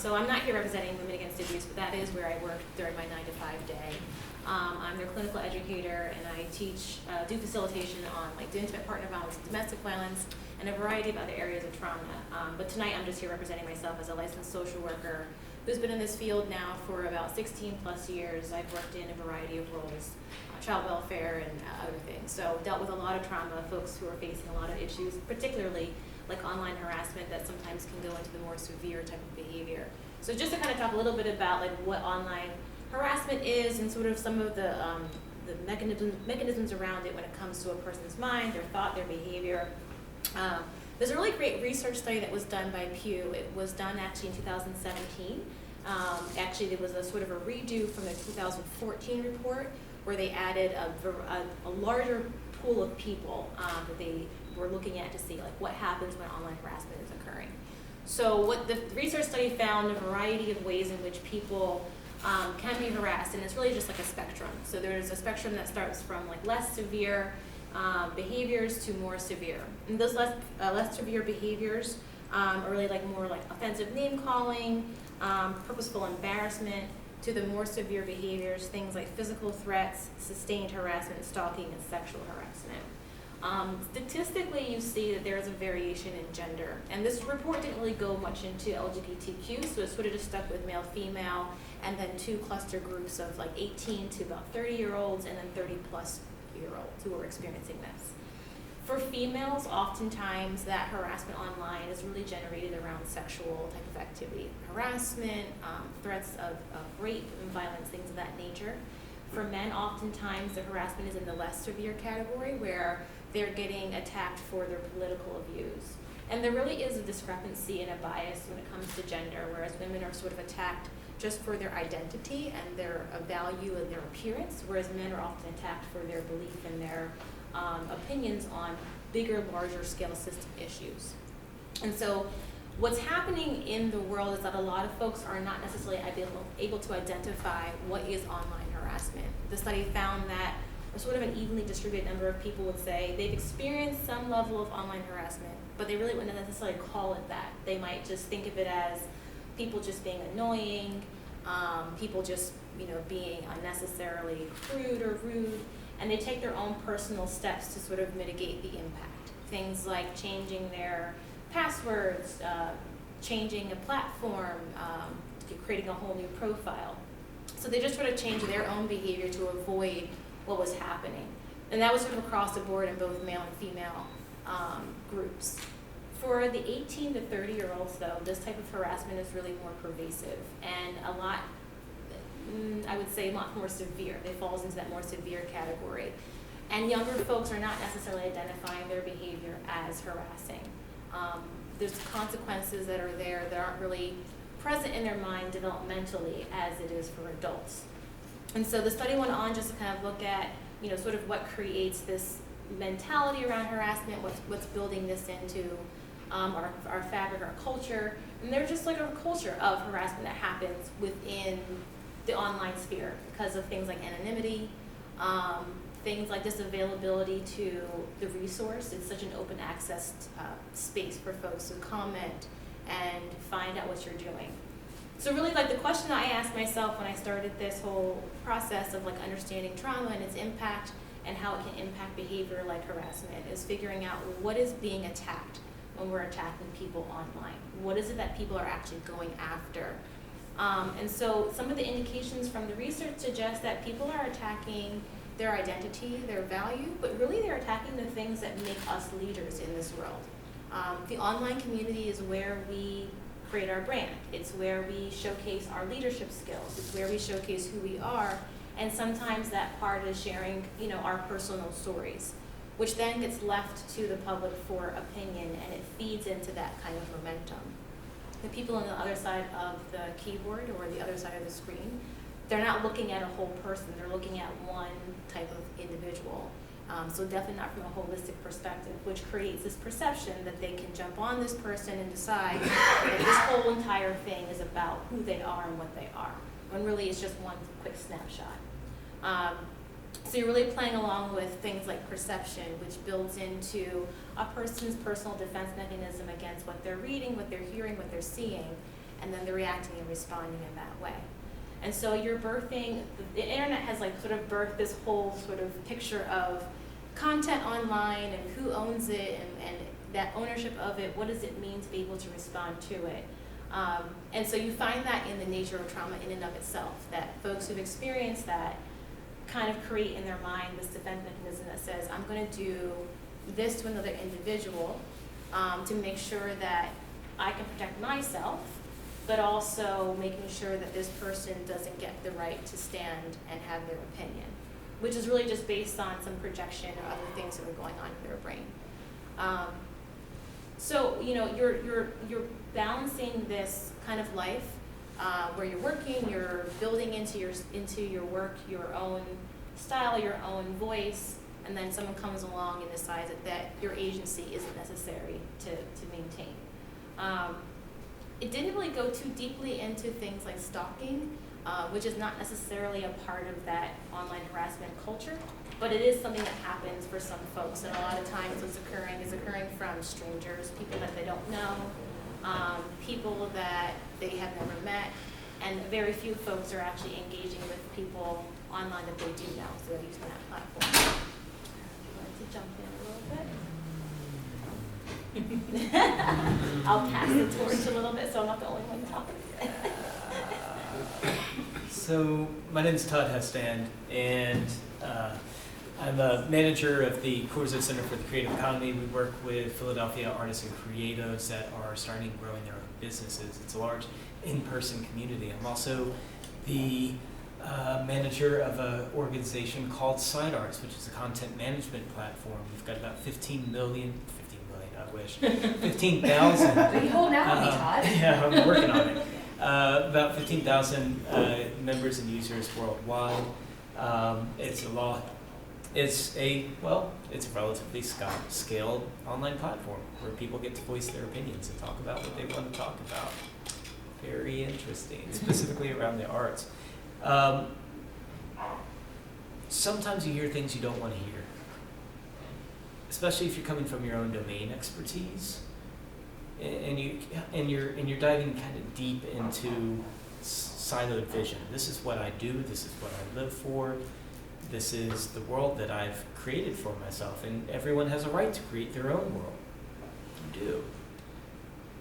So I'm not here representing Women Against Abuse, but that is where I work during my 9 to 5 day. I'm their clinical educator, and I teach, do facilitation on like intimate partner violence, domestic violence, and a variety of other areas of trauma. But tonight I'm just here representing myself as a licensed social worker who's been in this field now for about 16 plus years. I've worked in a variety of roles, child welfare and other things. So dealt with a lot of trauma, folks who are facing a lot of issues, particularly like online harassment that sometimes can go into the more severe type of behavior. So just to kind of talk a little bit about like what online harassment is and sort of some of the mechanisms around it when it comes to a person's mind, their thought, their behavior. There's a really great research study that was done by Pew. It was done actually in 2017. Actually, there was a sort of a redo from the 2014 report where they added a larger pool of people that they were looking at to see like what happens when online harassment is occurring. So what the research study found a variety of ways in which people can be harassed, and it's really just like a spectrum. So there's a spectrum that starts from like less severe behaviors to more severe. And those less severe behaviors are really like more like offensive name calling, purposeful embarrassment, to the more severe behaviors, things like physical threats, sustained harassment, stalking, and sexual harassment. Statistically, you see that there is a variation in gender. And this report didn't really go much into LGBTQ, so it sort of just stuck with male, female, and then two cluster groups of like 18 to about 30-year-olds, and then 30-plus-year-olds who are experiencing this. For females, oftentimes that harassment online is really generated around sexual type of activity. Harassment, threats of rape and violence, things of that nature. For men, oftentimes the harassment is in the less severe category where they're getting attacked for their political views. And there really is a discrepancy and a bias when it comes to gender, whereas women are sort of attacked just for their identity and their value and their appearance, whereas men are often attacked for their belief and their opinions on bigger, larger scale system issues. And so what's happening in the world is that a lot of folks are not necessarily able to identify what is online harassment. The study found that a sort of an evenly distributed number of people would say they've experienced some level of online harassment, but they really wouldn't necessarily call it that. They might just think of it as people just being annoying, people just being unnecessarily crude or rude, and they take their own personal steps to sort of mitigate the impact. Things like changing their passwords, changing a platform, creating a whole new profile. So they just sort of changed their own behavior to avoid what was happening. And that was sort of across the board in both male and female groups. For the 18 to 30-year-olds, though, this type of harassment is really more pervasive and a lot, I would say, a lot more severe. It falls into that more severe category. And younger folks are not necessarily identifying their behavior as harassing. There's consequences that are there that aren't really present in their mind developmentally as it is for adults. And so the study went on just to kind of look at, sort of what creates this mentality around harassment, what's building this into our fabric, our culture. And there's just like a culture of harassment that happens within the online sphere because of things like anonymity, things like this availability to the resource. It's such an open access space for folks to comment and find out what you're doing. So really, like, the question I asked myself when I started this whole process of like understanding trauma and its impact and how it can impact behavior like harassment is figuring out what is being attacked when we're attacking people online. What is it that people are actually going after? And so some of the indications from the research suggest that people are attacking their identity, their value, but really they're attacking the things that make us leaders in this world. The online community is where we create our brand. It's where we showcase our leadership skills. It's where we showcase who we are. And sometimes that part is sharing, our personal stories, which then gets left to the public for opinion, and it feeds into that kind of momentum. The people on the other side of the keyboard or the other side of the screen, they're not looking at a whole person. They're looking at one type of individual. So definitely not from a holistic perspective, which creates this perception that they can jump on this person and decide that this whole entire thing is about who they are and what they are, when really it's just one quick snapshot. So you're really playing along with things like perception, which builds into a person's personal defense mechanism against what they're reading, what they're hearing, what they're seeing. and then they're reacting and responding in that way. And so you're birthing, the internet has like sort of birthed this whole sort of picture of content online and who owns it and that ownership of it, what does it mean to be able to respond to it? And so you find that in the nature of trauma in and of itself, that folks who've experienced that kind of create in their mind this defense mechanism that says, I'm going to do this to another individual to make sure that I can protect myself, but also making sure that this person doesn't get the right to stand and have their opinion, which is really just based on some projection or other things that are going on in their brain. So you know, you're balancing this kind of life where you're working, you're building into your work your own style, your own voice, and then someone comes along and decides that your agency isn't necessary to maintain. It didn't really go too deeply into things like stalking, which is not necessarily a part of that online harassment culture, but it is something that happens for some folks, and a lot of times what's occurring is occurring from strangers, people that they don't know, people that they have never met, and very few folks are actually engaging with people online that they do know, so they're using that platform. You want to jump in a little bit? I'll pass the torch a little bit so I'm not the only one talking. So my name is Todd Hestand, and I'm a manager of the Corzo Center for the Creative Economy. We work with Philadelphia artists and creatives that are starting and growing their own businesses. It's a large in-person community. I'm also the manager of an organization called Side Arts, which is a content management platform. We've got about 15 million, I wish, 15,000. What are you holding out on me, Todd? Yeah, I'm working on it. About 15,000 members and users worldwide. It's a relatively scaled online platform where people get to voice their opinions and talk about what they want to talk about. Very interesting, specifically around the arts. Sometimes you hear things you don't want to hear, especially if you're coming from your own domain expertise, and you're diving kind of deep into siloed vision. This is what I do. This is what I live for. This is the world that I've created for myself, and everyone has a right to create their own world. You do,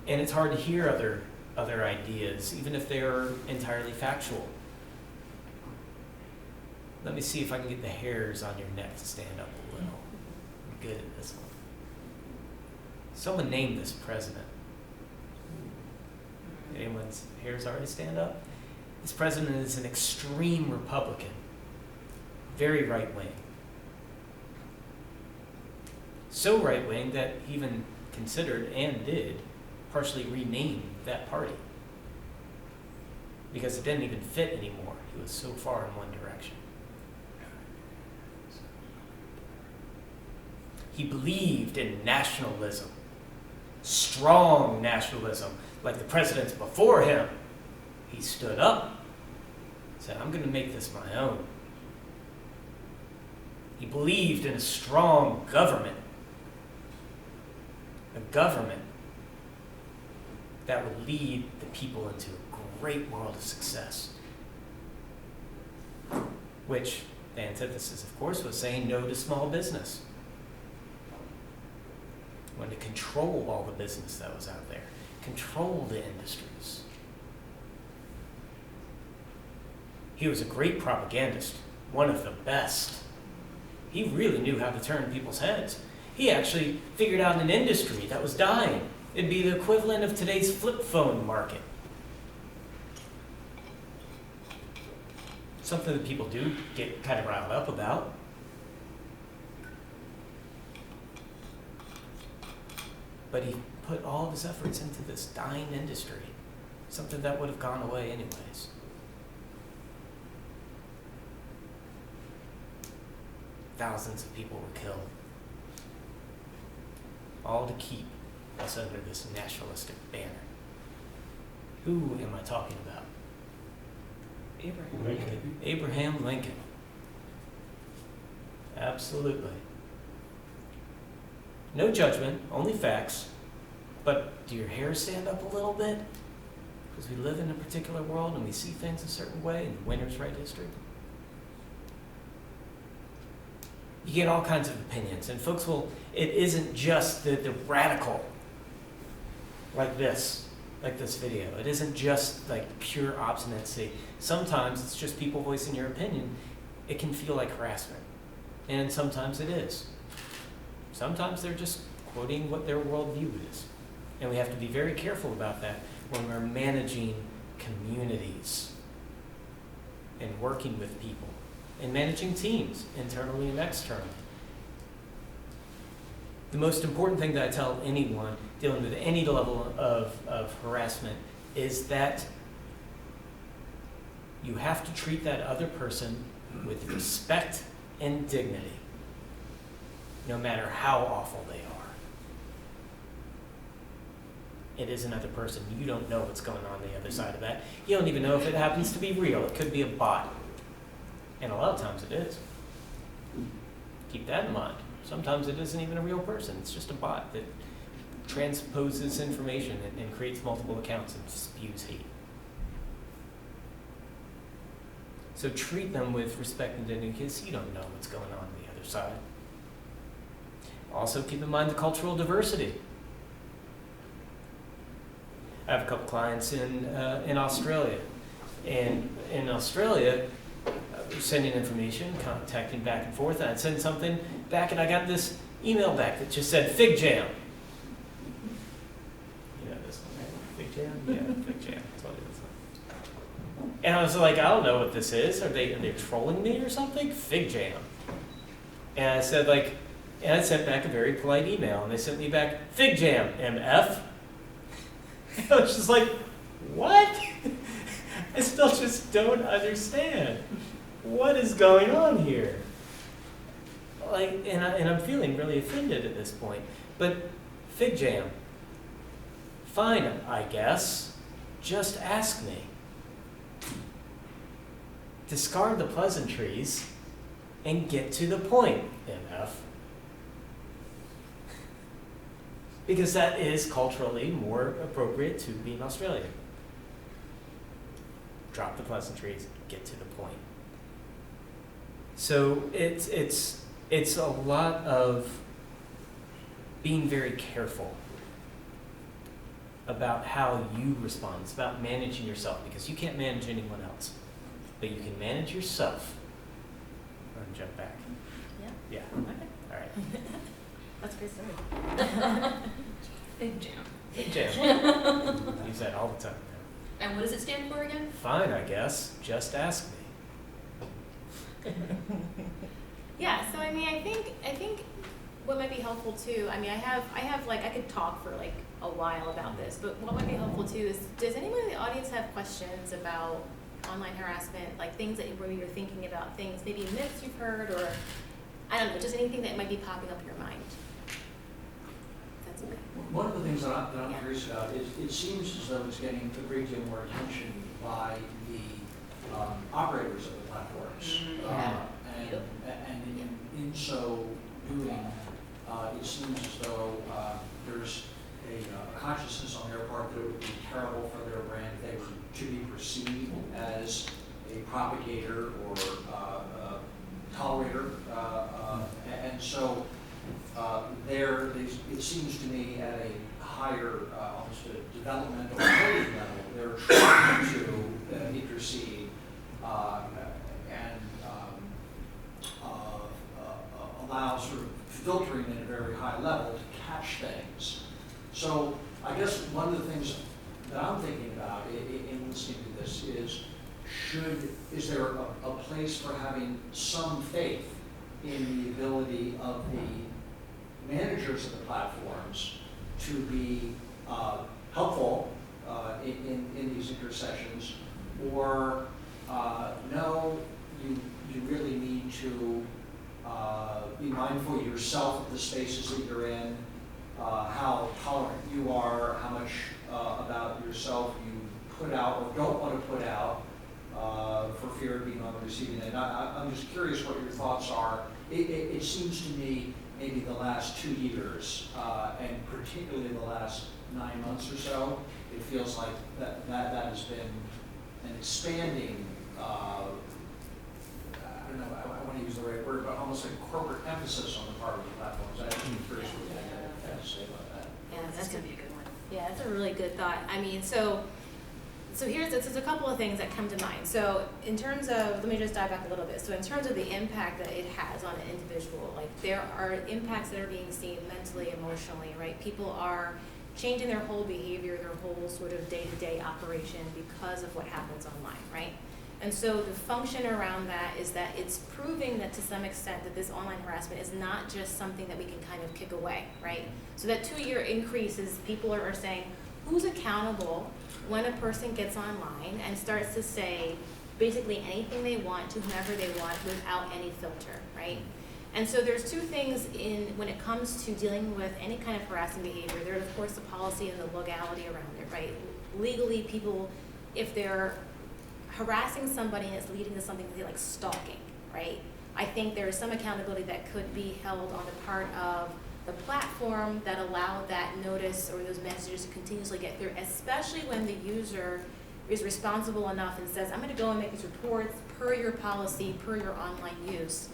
and it's hard to hear other ideas, even if they are entirely factual. Let me see if I can get the hairs on your neck to stand up a little. I'm good at this one. Someone named this president. Anyone's hairs already stand up? This president is an extreme Republican, very right-wing. So right-wing that he even considered and did partially rename that party because it didn't even fit anymore. He was so far in one direction. He believed in nationalism, strong nationalism, like the presidents before him. He stood up, said, I'm going to make this my own. He believed in a strong government, a government that would lead the people into a great world of success, which the antithesis, of course, was saying no to small business. Wanted to control all the business that was out there, control the industries. He was a great propagandist, one of the best. He really knew how to turn people's heads. He actually figured out an industry that was dying. It'd be the equivalent of today's flip phone market. Something that people do get kind of riled up about. But he put all of his efforts into this dying industry, something that would have gone away anyways. Thousands of people were killed, all to keep us under this nationalistic banner. Who am I talking about? Abraham Lincoln. Abraham Lincoln. Absolutely. No judgment, only facts. But do your hairs stand up a little bit? because we live in a particular world and we see things a certain way, and winners write history. You get all kinds of opinions, and folks it isn't just the radical, like this video. It isn't just like pure obstinacy. Sometimes it's just people voicing your opinion. It can feel like harassment, and sometimes it is. Sometimes they're just quoting what their worldview is, and we have to be very careful about that when we're managing communities and working with people and managing teams internally and externally. The most important thing that I tell anyone dealing with any level of harassment is that you have to treat that other person with respect and dignity, no matter how awful they are. It is another person. You don't know what's going on the other side of that. You don't even know if it happens to be real. It could be a bot. And a lot of times it is. Keep that in mind. Sometimes it isn't even a real person. It's just a bot that transposes information and creates multiple accounts and spews hate. So treat them with respect and dignity because you don't know what's going on the other side. Also keep in mind the cultural diversity. I have a couple clients in Australia. And in Australia, sending information, contacting back and forth, and I'd send something back and I got this email back that just said fig jam. You know this one, right? Fig jam? Yeah, fig jam. That's what it is. And I was like, I don't know what this is. Are they trolling me or something? Fig jam. And I said and I sent back a very polite email and they sent me back fig jam, MF. I was just like, what? I still just don't understand. What is going on here? And I'm feeling really offended at this point. But fig jam, fine, I guess. Just ask me. Discard the pleasantries and get to the point, MF. Because that is culturally more appropriate to being Australian. Drop the pleasantries, get to the point. So it's a lot of being very careful about how you respond. It's about managing yourself because you can't manage anyone else, but you can manage yourself. I'm gonna jump back. Yeah. Yeah. Okay. All right. That's a great story. Big jam. Big jam. Use that all the time. And what does it stand for again? Fine, I guess. Just ask me. Yeah, so I mean, I think what might be helpful too, I mean, I could talk for like a while about this, but what might be helpful too is, does anyone in the audience have questions about online harassment, like things that where you're thinking about things, maybe myths you've heard, or I don't know, just anything that might be popping up in your mind? That's okay. One of the things that I'm Yeah. curious about is it seems as though it's getting a great deal more attention by the operators of the platforms. And in so doing, it seems as though there's a consciousness on their part that it would be terrible for their brand if they were to be perceived as a propagator or tolerator. And so it seems to me at a higher, almost a developmental coding level, they're trying to intercede and allow sort of filtering at a very high level to catch things. So I guess one of the things that I'm thinking about in listening to this is there a place for having some faith in the ability of the managers of the platforms to be helpful in these intersections, or no, you really need to be mindful yourself of the spaces that you're in, how tolerant you are, how much about yourself you put out or don't want to put out for fear of being on the receiving end. I'm just curious what your thoughts are. It seems to me maybe the last 2 years, and particularly the last 9 months or so, it feels like that has been an expanding, I don't know, I want to use the right word, but almost like corporate emphasis on the part of the platforms. I'm just curious what you have to say about that. Yeah, That's gonna be a good one. Yeah, that's a really good thought. I mean, so there's a couple of things that come to mind. So in terms of, let me just dive back a little bit. So in terms of the impact that it has on an individual, like there are impacts that are being seen mentally, emotionally, right? People are changing their whole behavior, their whole sort of day-to-day operation because of what happens online, right? And so the function around that is that it's proving that to some extent that this online harassment is not just something that we can kind of kick away, right? So that 2-year increase is people are saying, who's accountable when a person gets online and starts to say basically anything they want to whomever they want without any filter, right? And so there's two things when it comes to dealing with any kind of harassing behavior. There's of course the policy and the legality around it, right? Legally, people, if they're harassing somebody and it's leading to something like stalking, right? I think there is some accountability that could be held on the part of the platform that allowed that notice or those messages to continuously get through, especially when the user is responsible enough and says, I'm going to go and make these reports per your policy, per your online use,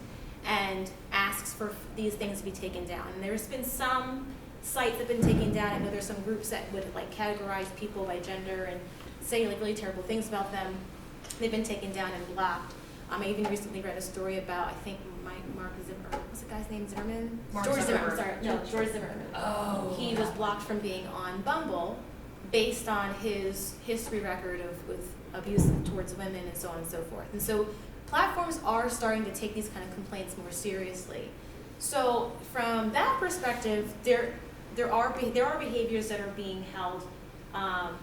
and asks for these things to be taken down. And there's been some sites that have been taken down. I know there's some groups that would like categorize people by gender and say like really terrible things about them. They've been taken down and blocked. I even recently read a story about, I think, Mark Zimmerman, what's the guy's name, Zimmerman? George Zimmerman, sorry, no, George Zimmerman. Oh. He was blocked from being on Bumble based on his history record with abuse towards women and so on and so forth. And so platforms are starting to take these kind of complaints more seriously. So from that perspective, there are behaviors that are being held up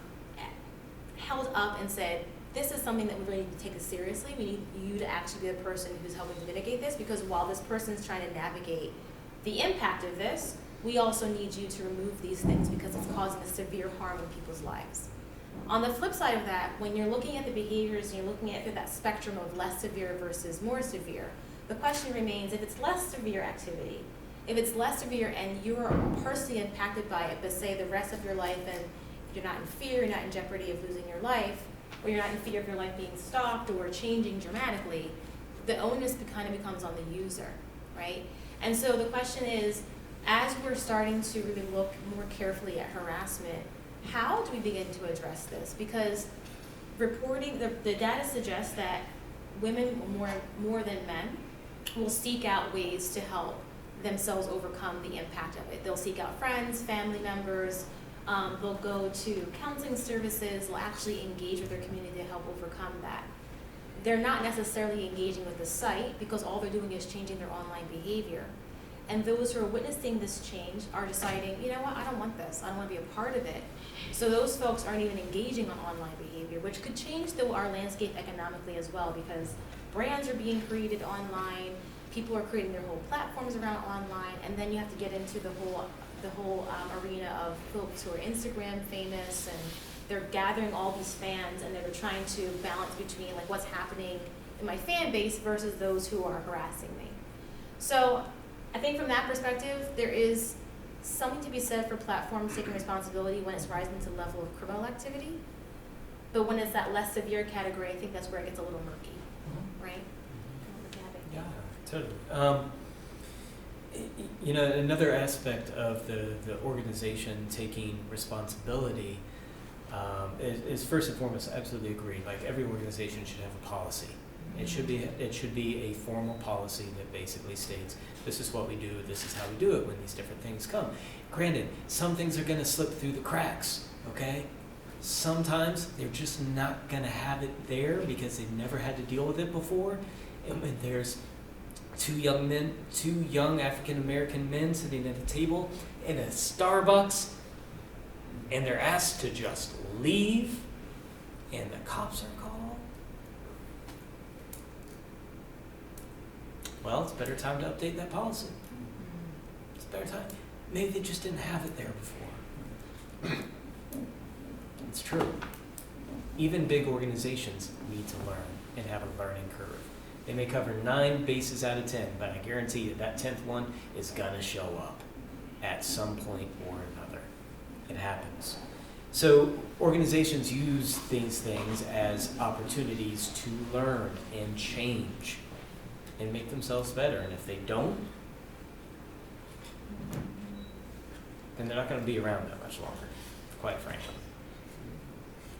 and said, this is something that we really need to take this seriously. We need you to actually be the person who's helping to mitigate this, because while this person is trying to navigate the impact of this, we also need you to remove these things because it's causing a severe harm in people's lives. On the flip side of that, when you're looking at the behaviors and you're looking at that spectrum of less severe versus more severe, the question remains, if it's less severe activity, if it's less severe and you're personally impacted by it, but say the rest of your life and you're not in fear, you're not in jeopardy of losing your life, or you're not in fear of your life being stalked or changing dramatically, the onus kind of becomes on the user, right? And so the question is, as we're starting to really look more carefully at harassment, how do we begin to address this? Because reporting, the data suggests that women more than men will seek out ways to help themselves overcome the impact of it. They'll seek out friends, family members, they'll go to counseling services, they'll actually engage with their community to help overcome that. They're not necessarily engaging with the site because all they're doing is changing their online behavior. And those who are witnessing this change are deciding, you know what, I don't want this, I don't want to be a part of it. So those folks aren't even engaging on online behavior, which could change our landscape economically as well, because brands are being created online, people are creating their whole platforms around online, and then you have to get into the whole arena of folks who are Instagram famous, and they're gathering all these fans, and they're trying to balance between like what's happening in my fan base versus those who are harassing me. So I think from that perspective, there is something to be said for platforms taking responsibility when it's rising to the level of criminal activity. But when it's that less severe category, I think that's where it gets a little murky, right? Yeah, totally. You know, another aspect of the organization taking responsibility is first and foremost, I absolutely agree. Like every organization should have a policy. It should be a formal policy that basically states this is what we do, this is how we do it when these different things come. Granted, some things are going to slip through the cracks, okay? Sometimes they're just not going to have it there because they've never had to deal with it before. And when there's two young African American men sitting at a table in a Starbucks and they're asked to just leave and the cops are called, well, it's a better time to update that policy. It's a better time. Maybe they just didn't have it there before. It's true. Even big organizations need to learn and have a learning curve. They may cover 9 bases out of 10, but I guarantee you that 10th one is gonna show up at some point or another. it happens. So organizations use these things as opportunities to learn and change and make themselves better. And if they don't, then they're not going to be around that much longer, quite frankly.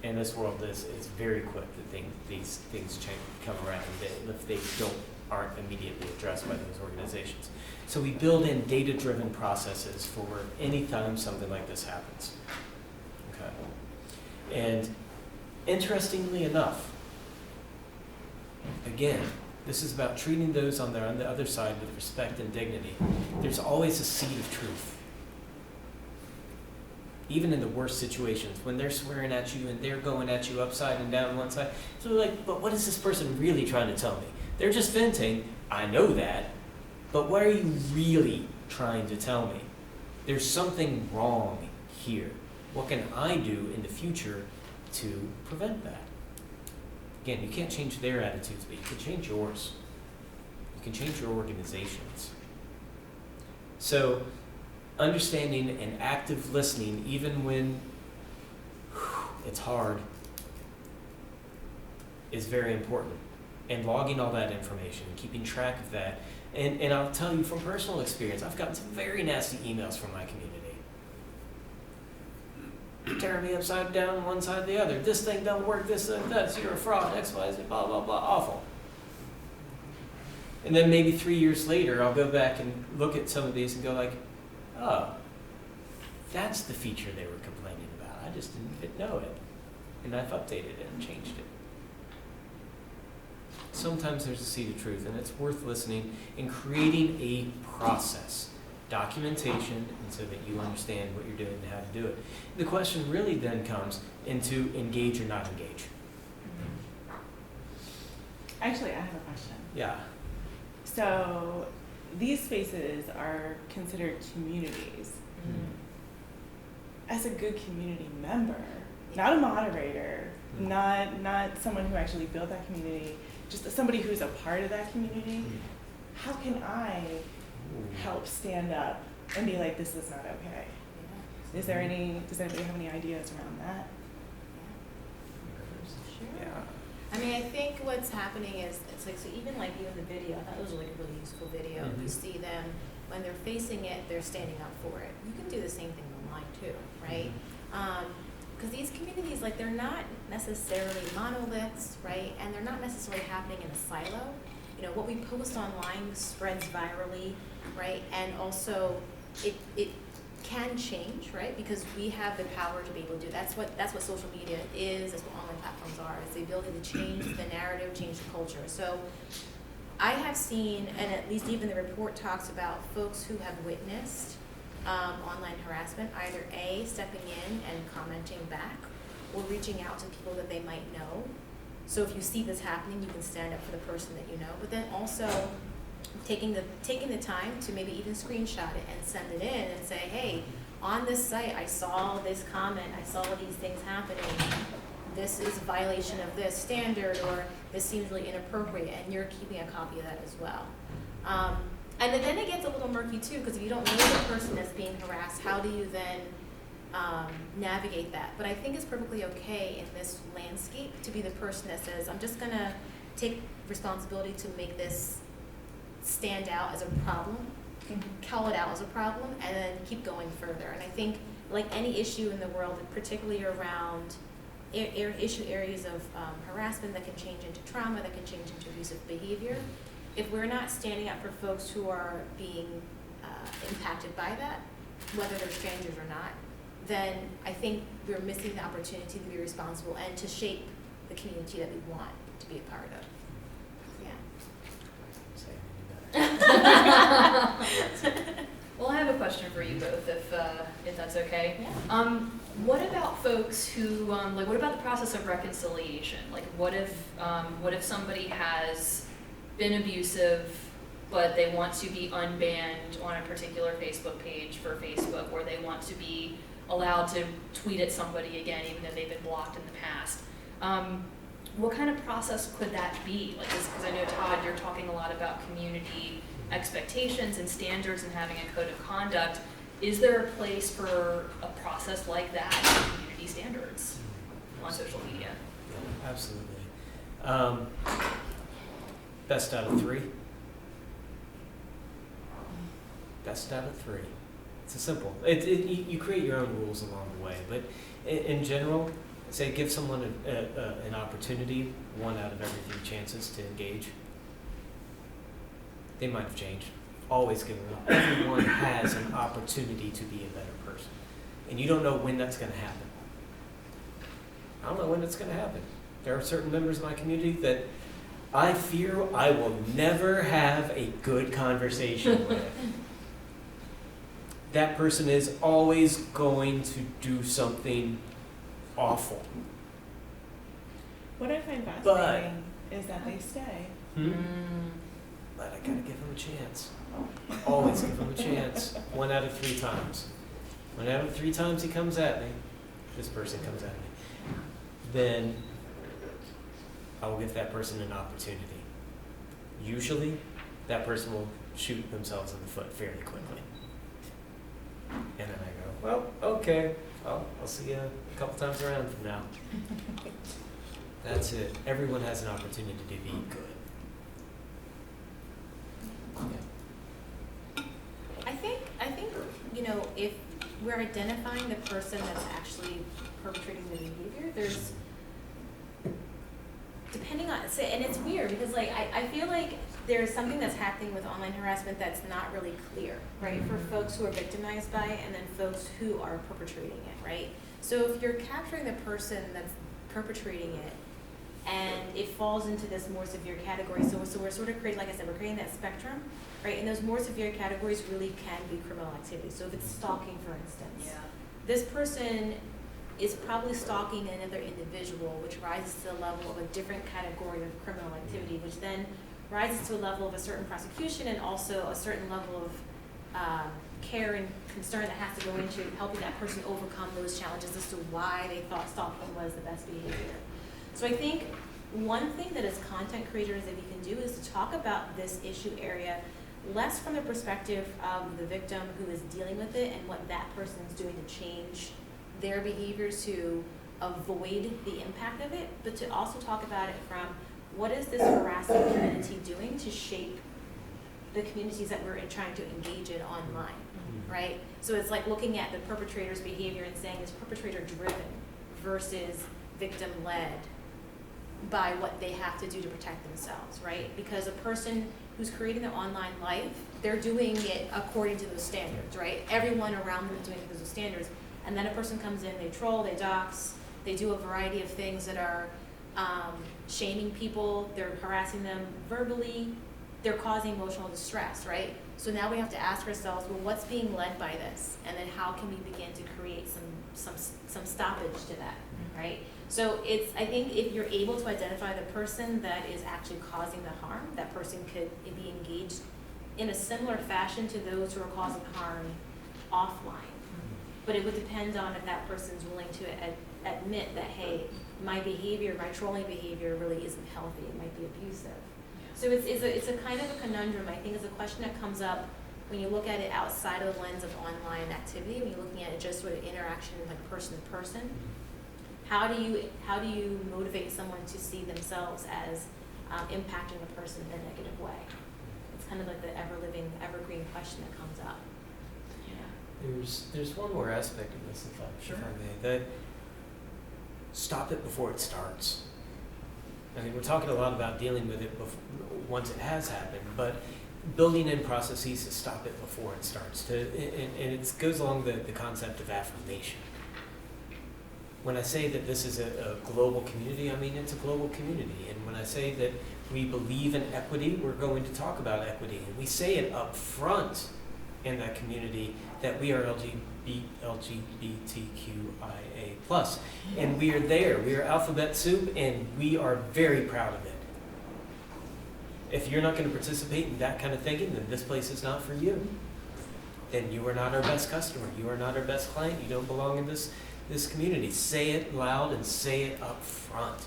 And this world is very quick that these things come around if they aren't immediately addressed by those organizations. So we build in data-driven processes for any time something like this happens. Okay. And interestingly enough, again, this is about treating those on the other side with respect and dignity. There's always a seed of truth. Even in the worst situations, when they're swearing at you and they're going at you upside and down one side, so we're like, but what is this person really trying to tell me? They're just venting, I know that, but what are you really trying to tell me? There's something wrong here. What can I do in the future to prevent that? Again, you can't change their attitudes, but you can change yours. You can change your organizations. So, understanding and active listening, even when it's hard, is very important. And logging all that information, keeping track of that. And I'll tell you from personal experience, I've gotten some very nasty emails from my community. Tearing me upside down, one side the other. This thing don't work, this and that, you're a fraud, X, Y, Z, blah, blah, blah, awful. And then maybe 3 years later, I'll go back and look at some of these and go like, oh, that's the feature they were complaining about. I just didn't know it. And I've updated it and changed it. Sometimes there's a seed of truth, and it's worth listening and creating a process, documentation, and so that you understand what you're doing and how to do it. The question really then comes into engage or not engage. Actually, I have a question. Yeah. So these spaces are considered communities. As a good community member, not a moderator, not someone who actually built that community, just somebody who's a part of that community, how can I help stand up and be like, this is not okay? Does anybody have any ideas around that? Sure. Yeah. I mean, I think what's happening is, it's like, so even like you in the video, I thought it was like a really useful video. Mhm. You see them, when they're facing it, they're standing up for it. You can do the same thing online too, right? Because these communities, like, they're not necessarily monoliths, right? And they're not necessarily happening in a silo. You know, what we post online spreads virally, right? And also, it can change, right? Because we have the power to be able to do that. That's what social media is, that's what online platforms are. It's the ability to change the narrative, change the culture. So I have seen, and at least even the report talks about folks who have witnessed online harassment, either A, stepping in and commenting back, or reaching out to people that they might know. So if you see this happening, you can stand up for the person that you know, but then also taking the time to maybe even screenshot it and send it in and say, hey, on this site, I saw this comment, I saw these things happening. This is a violation of this standard, or this seems really inappropriate, and you're keeping a copy of that as well. And then it gets a little murky too, because if you don't know the person that's being harassed, how do you then navigate that? But I think it's perfectly okay in this landscape to be the person that says, I'm just gonna take responsibility to make this stand out as a problem, call it out as a problem, and then keep going further. And I think, like any issue in the world, particularly around issue areas of harassment that can change into trauma, that can change into abusive behavior, if we're not standing up for folks who are being impacted by that, whether they're strangers or not, then I think we're missing the opportunity to be responsible and to shape the community that we want to be a part of. Well, I have a question for you both, if that's okay. Yeah. What about folks who, like, what about the process of reconciliation? Like, what if somebody has been abusive, but they want to be unbanned on a particular Facebook page for Facebook, or they want to be allowed to tweet at somebody again, even though they've been blocked in the past? What kind of process could that be? Like, because I know, Todd, you're talking a lot about community expectations and standards and having a code of conduct. is there a place for a process like that in community standards on social media? Yeah, absolutely. Best out of 3. Best out of 3. It's a simple. You create your own rules along the way, but in general, say give someone an opportunity, 1 out of every 3 chances to engage. They might have changed. Always give them. Everyone has an opportunity to be a better person, and you don't know when that's going to happen. I don't know when it's going to happen. There are certain members of my community that I fear I will never have a good conversation with. That person is always going to do something awful. What I find fascinating is that they stay. But I gotta give them a chance. Always give them a chance. 1 out of 3 times. 1 out of 3 times he comes at me, this person comes at me, then I will give that person an opportunity. Usually, that person will shoot themselves in the foot fairly quickly. And then I go, well, okay, I'll see you a couple times around from now. That's it. Everyone has an opportunity to be good. Yeah. I think, if we're identifying the person that's actually perpetrating the behavior, there's, depending on, and it's weird because I feel like there's something that's happening with online harassment that's not really clear, right? For folks who are victimized by it and then folks who are perpetrating it, right? So if you're capturing the person that's perpetrating it and it falls into this more severe category, so we're sort of creating, like I said, we're creating that spectrum, right? And those more severe categories really can be criminal activity. So if it's stalking, for instance, this person is probably stalking another individual, which rises to the level of a different category of criminal activity, which then rises to a level of a certain prosecution and also a certain level of care and concern that has to go into helping that person overcome those challenges as to why they thought stalking was the best behavior. So I think one thing that as content creators that we can do is to talk about this issue area less from the perspective of the victim who is dealing with it and what that person is doing to change their behavior to avoid the impact of it, but to also talk about it from what is this harassing community doing to shape the communities that we're trying to engage in online, right? So it's like looking at the perpetrator's behavior and saying is perpetrator driven versus victim led by what they have to do to protect themselves, right? Because a person who's creating their online life, they're doing it according to those standards, right? Everyone around them is doing it to those standards. And then a person comes in, they troll, they dox, they do a variety of things that are shaming people, they're harassing them verbally, they're causing emotional distress, right? So now we have to ask ourselves, well, what's being led by this? And then how can we begin to create some stoppage to that, right? So I think if you're able to identify the person that is actually causing the harm, that person could be engaged in a similar fashion to those who are causing harm offline. But it would depend on if that person's willing to admit that, hey, my behavior, my trolling behavior really isn't healthy, it might be abusive. So it's a kind of a conundrum. I think it's a question that comes up when you look at it outside of the lens of online activity, when you're looking at it just sort of interaction like person to person. How do you motivate someone to see themselves as impacting a person in a negative way? It's kind of like the ever-living, evergreen question that comes up. There's one more aspect of this, if I may, that stop it before it starts. I mean, we're talking a lot about dealing with it once it has happened, but building in processes to stop it before it starts. And it goes along the concept of affirmation. When I say that this is a global community, I mean it's a global community. And when I say that we believe in equity, we're going to talk about equity. And we say it up front in that community that we are LGBTQIA+. And we are there. We are alphabet soup, and we are very proud of it. If you're not going to participate in that kind of thinking, then this place is not for you. Then you are not our best customer. You are not our best client. You don't belong in this community. Say it loud and say it up front.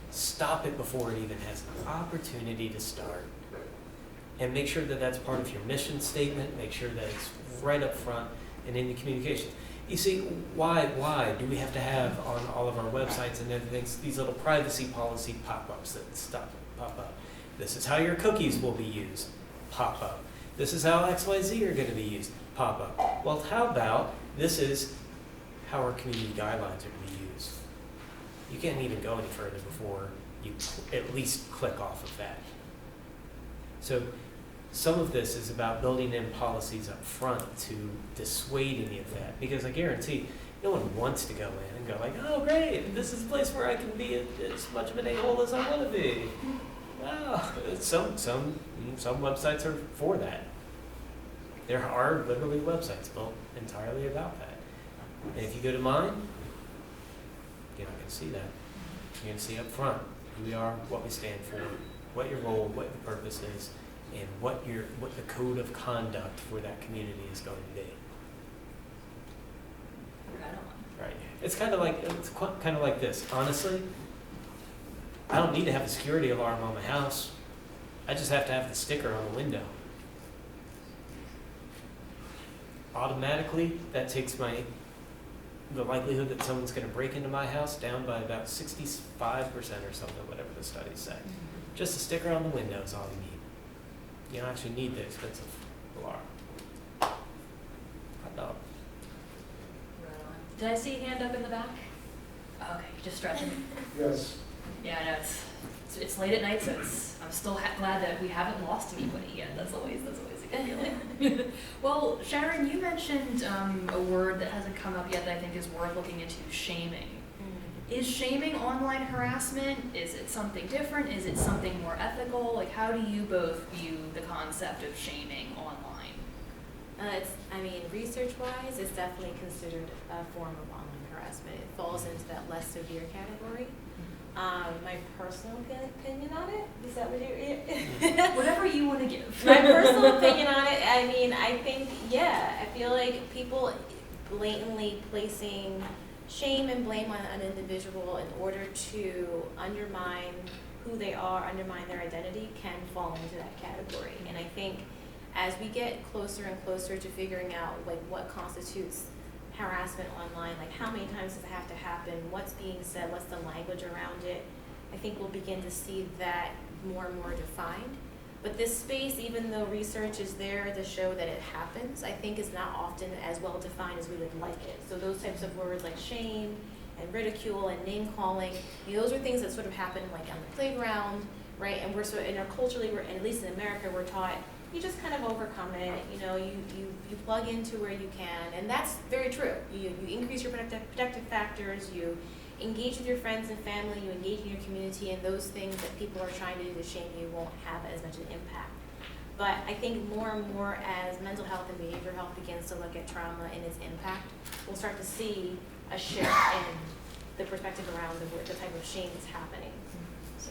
Stop it before it even has an opportunity to start. And make sure that that's part of your mission statement. Make sure that it's right up front and in the communication. You see, why do we have to have on all of our websites and everything these little privacy policy pop-ups that pop up? This is how your cookies will be used, pop up. This is how XYZ are going to be used, pop up. Well, how about this is how our community guidelines are to be used? You can't even go any further before you at least click off of that. So some of this is about building in policies up front to dissuade any of that, because I guarantee no one wants to go in and go like, oh great, this is a place where I can be as much of an a-hole as I want to be. Wow, some websites are for that. There are literally websites built entirely about that. And if you go to mine, you're not going to see that. You're going to see up front who we are, what we stand for, what your role, what the purpose is, and what the code of conduct for that community is going to be. Right. It's kind of like this. Honestly, I don't need to have a security alarm on my house. I just have to have the sticker on the window. Automatically, that takes the likelihood that someone's going to break into my house down by about 65% or something, whatever the studies say. Just a sticker on the window is all you need. You don't actually need the expensive alarm. Hot dog. Did I see a hand up in the back? Okay, just stretching. Yes. Yeah, I know it's late at night, so I'm still glad that we haven't lost anybody yet. That's always a good feeling. Well, Sharon, you mentioned a word that hasn't come up yet that I think is worth looking into: shaming. Is shaming online harassment? Is it something different? Is it something more ethical? Like, how do you both view the concept of shaming online? Research-wise, it's definitely considered a form of online harassment. It falls into that less severe category. My personal opinion on it, is that what you Whatever you want to give. My personal opinion on it, I think, I feel like people blatantly placing shame and blame on an individual in order to undermine who they are, undermine their identity, can fall into that category. And I think as we get closer and closer to figuring out like what constitutes harassment online, like how many times does it have to happen, what's being said, what's the language around it, I think we'll begin to see that more and more defined. But this space, even though research is there to show that it happens, I think is not often as well defined as we would like it. So those types of words like shame and ridicule and name calling, those are things that sort of happen like on the playground, right? And culturally, and at least in America, we're taught you just kind of overcome it. You plug into where you can, and that's very true. You increase your protective factors. You engage with your friends and family. You engage in your community, and those things that people are trying to do to shame you won't have as much an impact. But I think more and more as mental health and behavioral health begins to look at trauma and its impact, we'll start to see a shift in the perspective around the type of shame that's happening. So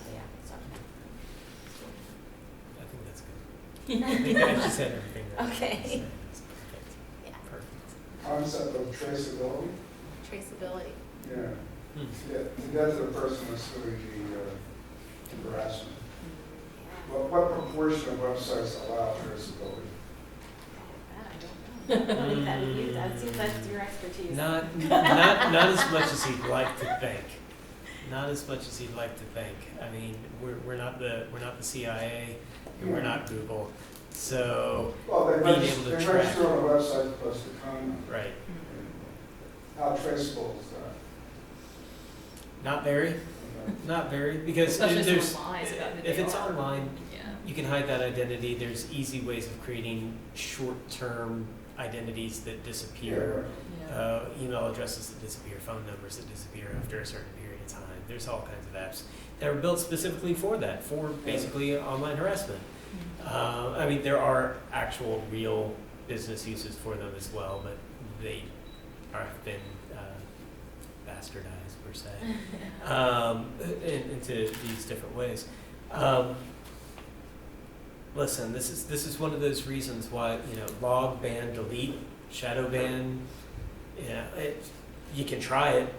I think that's good. I think I just said everything. Okay. That's perfect. Yeah. Perfect. Concept of traceability. Traceability. Yeah. Hmm. To get to the person that's doing the harassment. What proportion of websites allow traceability? I don't know. I'll leave that with you. That seems that's your expertise. Not as much as he'd like to think. Not as much as he'd like to think. I mean, we're not the CIA, and we're not Google. So Well, they being able to track. register on a website plus the content. Right. How traceable is that? Not very. Okay. Not very, because Especially if there's someone lies about who if they it's are. online, Yeah. you can hide that identity. There's easy ways of creating short-term identities that disappear. Email addresses that disappear, phone numbers that disappear after a certain period of time. There's all kinds of apps that are built specifically for that, for basically online harassment. There are actual real business uses for them as well, but they have been bastardized, per se, into these different ways. Listen, this is one of those reasons why, log, ban, delete, shadow ban, you can try it.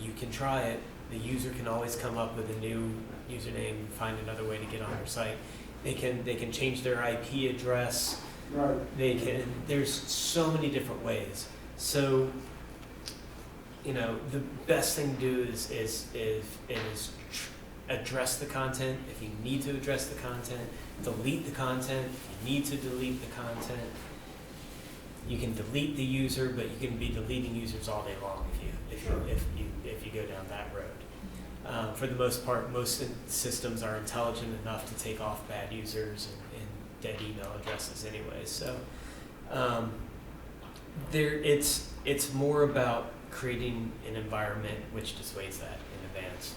You can try it. The user can always come up with a new username, find another way to get on their site. They can change their IP address. Right. They can, there's so many different ways. So, you know, the best thing to do is address the content. If you need to address the content, delete the content. If you need to delete the content, you can delete the user, but you can be deleting users all day long if you go down that road. For the most part, most systems are intelligent enough to take off bad users and dead email addresses anyway. So it's more about creating an environment which dissuades that in advance.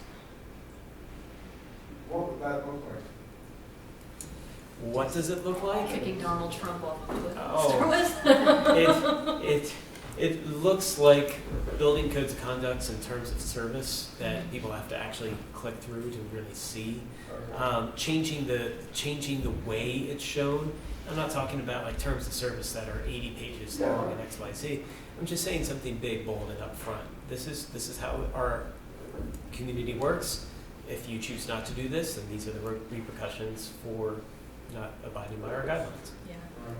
What would that look like? What does it look like? Kicking Donald Trump off of Twitter. Oh. It looks like building codes of conduct in terms of service that people have to actually click through to really see. Changing the way it's shown. I'm not talking about like terms of service that are 80 pages long and XYZ. I'm just saying something big, bold, and upfront. This is how our community works. If you choose not to do this, then these are the repercussions for not abiding by our guidelines. Yeah.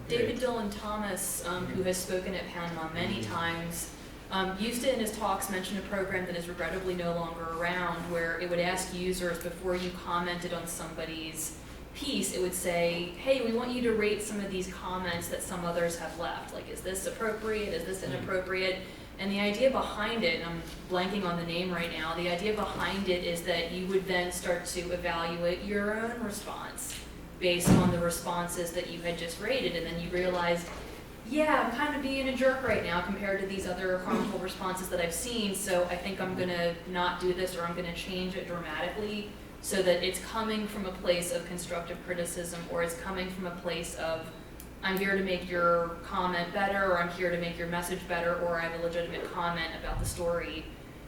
David Dillon Thomas, who has spoken at PANMA many times, used to in his talks mention a program that is regrettably no longer around, where it would ask users before you commented on somebody's piece, it would say, hey, we want you to rate some of these comments that some others have left. Like, is this appropriate? Is this inappropriate? And the idea behind it, and I'm blanking on the name right now, the idea behind it is that you would then start to evaluate your own response based on the responses that you had just rated, and then you realized, yeah, I'm kind of being a jerk right now compared to these other harmful responses that I've seen, so I think I'm gonna not do this, or I'm gonna change it dramatically so that it's coming from a place of constructive criticism, or it's coming from a place of, I'm here to make your comment better, or I'm here to make your message better, or I have a legitimate comment about the story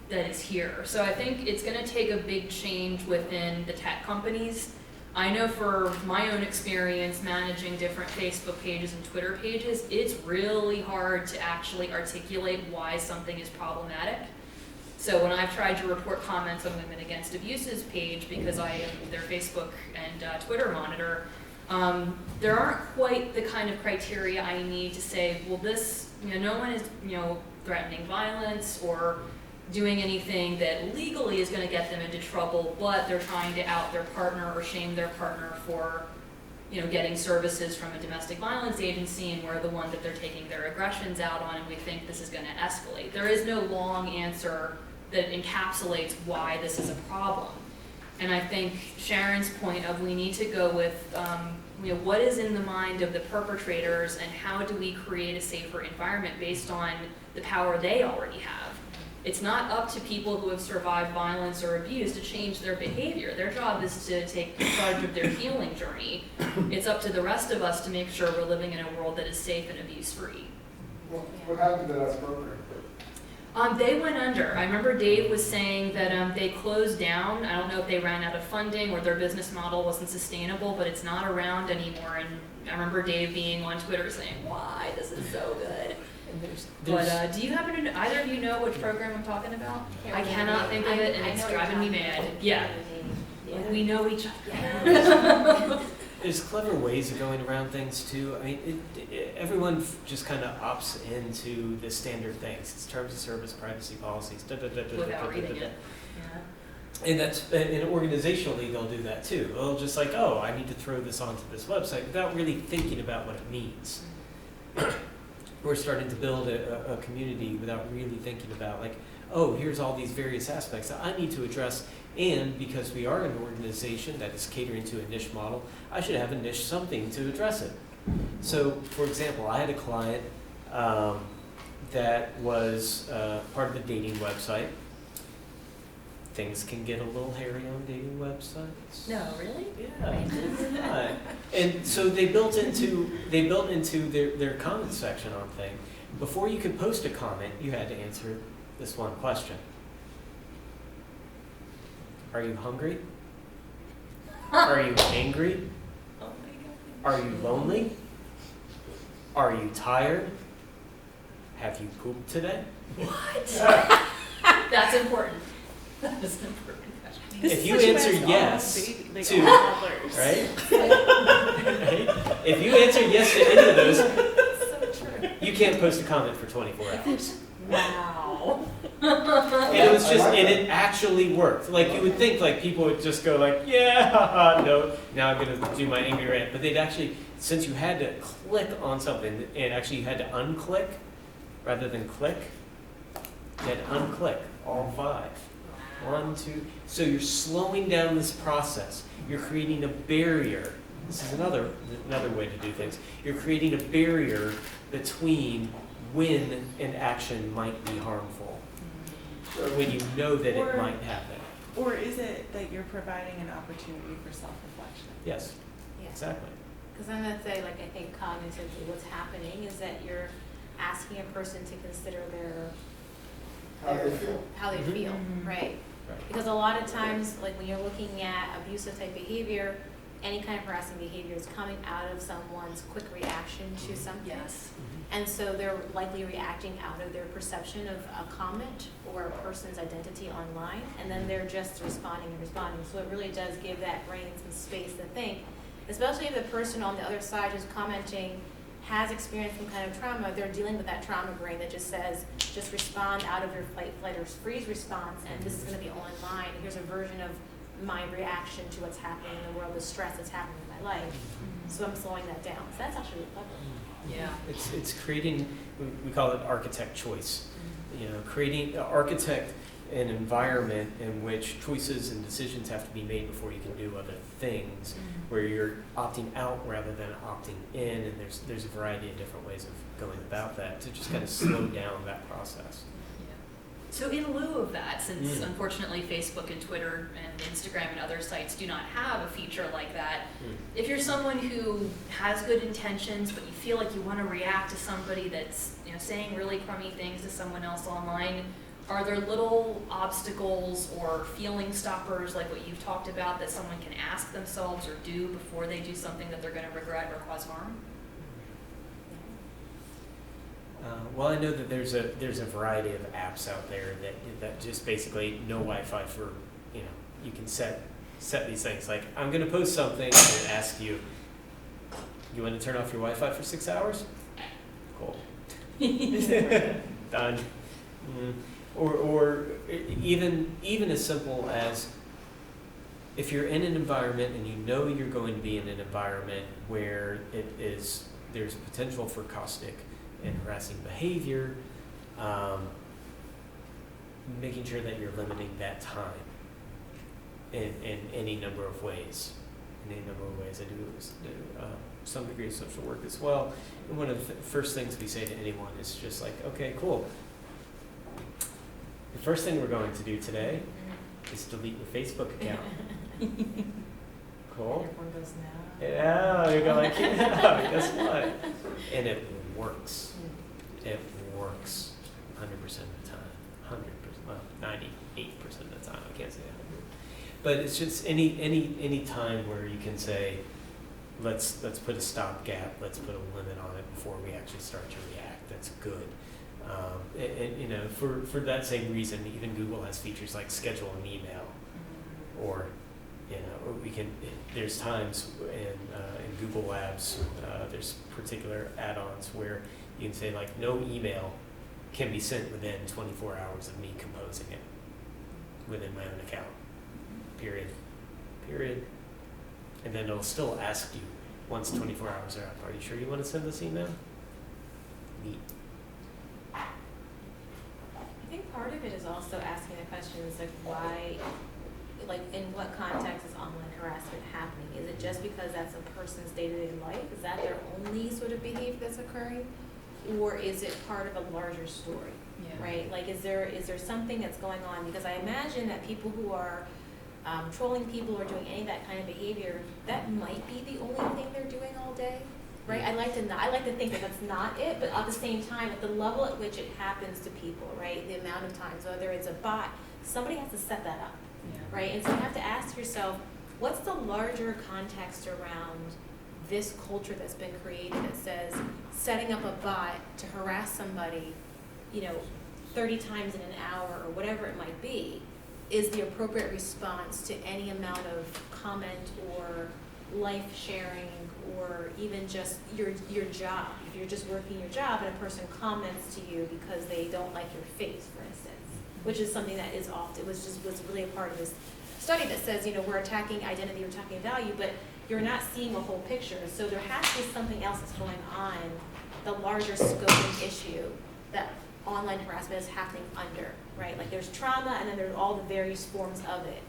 that is here. So I think it's gonna take a big change within the tech companies. I know for my own experience managing different Facebook pages and Twitter pages, it's really hard to actually articulate why something is problematic. So when I've tried to report comments on Women Against Abuses page, because I am their Facebook and Twitter monitor, there aren't quite the kind of criteria I need to say, well, this, no one is, threatening violence or doing anything that legally is going to get them into trouble, but they're trying to out their partner or shame their partner for, getting services from a domestic violence agency, and we're the one that they're taking their aggressions out on, and we think this is going to escalate. There is no long answer that encapsulates why this is a problem. And I think Sharon's point of we need to go with, what is in the mind of the perpetrators, and how do we create a safer environment based on the power they already have. It's not up to people who have survived violence or abuse to change their behavior. Their job is to take charge of their healing journey. It's up to the rest of us to make sure we're living in a world that is safe and abuse-free. What happened to that program? They went under. I remember Dave was saying that they closed down. I don't know if they ran out of funding or their business model wasn't sustainable, but it's not around anymore. And I remember Dave being on Twitter saying, why, this is so good. But do you happen to know, either of you know which program I'm talking about? I cannot think of it, and it's driving me mad. Yeah. We know each other. There's clever ways of going around things too. I mean, everyone just kind of opts into the standard things. It's terms of service, privacy policies, Without reading it. And organizationally they'll do that too. They'll just like, oh, I need to throw this onto this website without really thinking about what it means. We're starting to build a community without really thinking about like, oh, here's all these various aspects that I need to address, and because we are an organization that is catering to a niche model, I should have a niche something to address it. So, for example, I had a client that was part of a dating website. Things can get a little hairy on dating websites. No, really? Yeah. And so they built into their comment section on thing. Before you could post a comment, you had to answer this one question. Are you hungry? Are you angry? Oh my God. Are you lonely? Are you tired? Have you pooped today? What? That's important. That is an important question. This If is you what answer ask all yes baby- like to- all toddlers. right? Right? If you answer yes to any of those, So true. you can't post a comment for 24 hours. Wow. And it was just, and it actually worked. Like, you would think, like, people would just go like, yeah, haha, no, now I'm gonna do my angry rant. But they'd actually, since you had to click on something, and actually you had to unclick rather than click, you had to unclick all 5. 1, 2, so you're slowing down this process. You're creating a barrier. This is another way to do things. You're creating a barrier between when an action might be harmful, or when you know that it might happen. Or is it that you're providing an opportunity for self-reflection? Yes, Yeah. exactly. Because I'm gonna say, like, I think cognitively what's happening is that you're asking a person to consider How they feel. how they Mhm. feel, Mhm. right? Right. Because a lot of times, like when you're looking at abusive type behavior, any kind of harassing behavior is coming out of someone's quick reaction to something. Yes. And so they're likely reacting out of their perception of a comment or a person's identity online, and then they're just responding and responding. So it really does give that brain some space to think, especially if the person on the other side who's commenting has experienced some kind of trauma, they're dealing with that trauma brain that just says, just respond out of your fight, flight, or freeze response, and this is gonna be online. Here's a version of my reaction to what's happening in the world, the stress that's happening in my life. So I'm slowing that down. So that's actually really clever. Yeah. It's creating, we call it architect choice. You know, creating, architect an environment in which choices and decisions have to be made before you can do other things, where you're opting out rather than opting in, and there's a variety of different ways of going about that to just kind of slow down that process. So in lieu of that, since Mm. unfortunately Facebook and Twitter and Instagram and other sites do not have a feature like that, Mm. if you're someone who has good intentions but you feel like you want to react to somebody that's, you know, saying really crummy things to someone else online, are there little obstacles or feeling stoppers like what you've talked about that someone can ask themselves or do before they do something that they're going to regret or cause harm? Well, I know that there's a variety of apps out there that just basically no Wi-Fi for, you know, you can set these things. Like, I'm going to post something and ask you, you want to turn off your Wi-Fi for 6 hours? Cool. Done. Or even as simple as, if you're in an environment and you know you're going to be in an environment where there's potential for caustic and harassing behavior, making sure that you're limiting that time in any number of ways. In any number of ways. I do some degree of social work as well. And one of the first things we say to anyone is just like, okay, cool. The first thing we're going to do today is delete your Facebook account. Cool. Everyone goes, no. Yeah, you're going like, yeah, guess what? And it works. It works 100% of the time. 100%, well, 98% of the time. I can't say 100. But it's just any time where you can say, let's put a stopgap, let's put a limit on it before we actually start to react. That's good. And you know, for that same reason, even Google has features like schedule an email, or you know, we can. There's times in Google Labs, there's particular add-ons where you can say like, no email can be sent within 24 hours of me composing it within my own account. Period. And then it'll still ask you once 24 hours are up, are you sure you want to send this email? Neat. I think part of it is also asking the questions like why, like in what context is online harassment happening? Is it just because that's a person's day-to-day life? Is that their only sort of behavior that's occurring? Or is it part of a larger story, right? Like is there something that's going on? Because I imagine that people who are trolling people or doing any of that kind of behavior, that might be the only thing they're doing all day, right? I like to think that that's not it, but at the same time, at the level at which it happens to people, right? The amount of times, whether it's a bot, somebody has to set that up, right? And so you have to ask yourself, what's the larger context around this culture that's been created that says setting up a bot to harass somebody, 30 times in an hour or whatever it might be, is the appropriate response to any amount of comment or life sharing or even just your job. If you're just working your job and a person comments to you because they don't like your face, for instance, which is something that is often, was really a part of this study that says, you know, we're attacking identity, we're attacking value, but you're not seeing a whole picture. So there has to be something else that's going on, the larger scoping issue that online harassment is happening under, right? Like there's trauma and then there's all the various forms of it.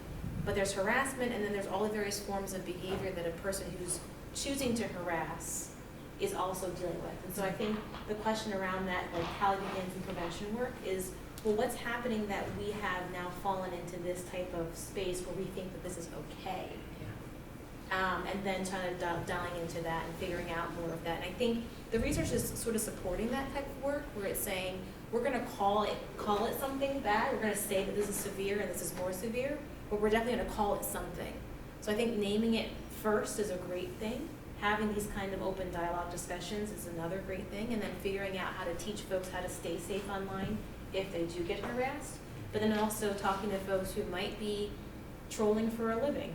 But there's harassment and then there's all the various forms of behavior that a person who's choosing to harass is also dealing with. And so I think the question around that, like how it begins in prevention work is, well, what's happening that we have now fallen into this type of space where we think that this is okay? And then kind of dialing into that and figuring out more of that. And I think the research is sort of supporting that type of work where it's saying, we're gonna call it something bad, we're gonna say that this is severe and this is more severe, but we're definitely gonna call it something. So I think naming it first is a great thing. Having these kind of open dialogue discussions is another great thing, and then figuring out how to teach folks how to stay safe online if they do get harassed. But then also talking to folks who might be trolling for a living.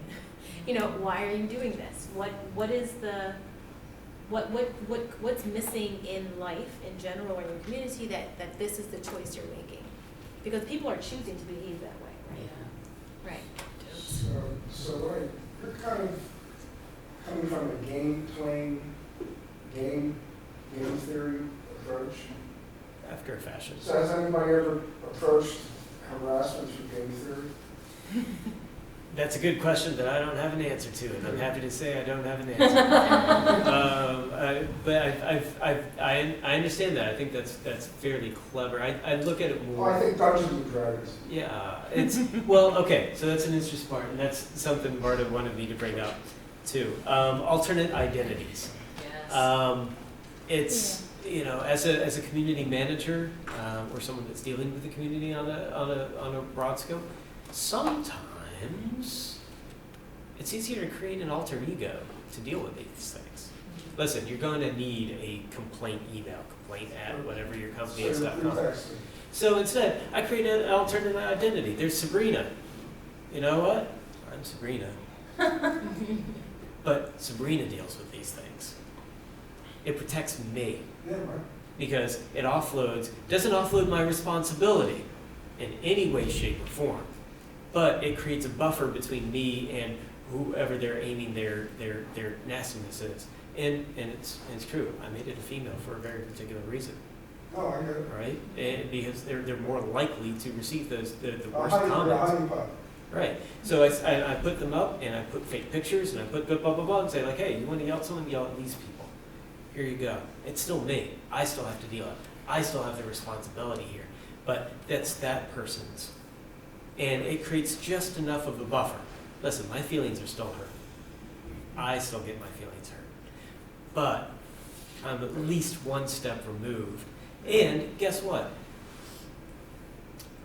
You know, why are you doing this? What is the what's missing in life in general or in your community that this is the choice you're making? Because people are choosing to behave that way, right? Yeah. Right. So like, you're kind of coming from a game theory approach. After a fashion. So has anybody ever approached harassment through game theory? That's a good question that I don't have an answer to, and I'm happy to say I don't have an answer. But I understand that. I think that's fairly clever. I look at it more. Well, I think Dungeons and Dragons. Yeah, it's well, okay. So that's an interesting part, and that's something Marta wanted me to bring up too. Alternate identities. Yes. It's you know, as a community manager or someone that's dealing with the community on a broad scope, sometimes it's easier to create an alter ego to deal with these things. Listen, you're going to need a complaint email, complaint at whatever your company is .com. So instead, I create an alternate identity. There's Sabrina. You know what? I'm Sabrina. But Sabrina deals with these things. It protects me. Yeah, right. Because it doesn't offload my responsibility in any way, shape, or form. But it creates a buffer between me and whoever they're aiming their nastiness is. And it's true. I made it a female for a very particular reason. Oh, I get it. Right? And because they're more likely to receive the worst comments. Right. So I put them up and I put fake pictures and I put blah, blah, blah, blah, and say like, hey, you want to yell at someone? Yell at these people. Here you go. It's still me. I still have to deal with it. I still have the responsibility here. But that's that person's. And it creates just enough of a buffer. Listen, my feelings are still hurt. I still get my feelings hurt. But I'm at least one step removed. And guess what?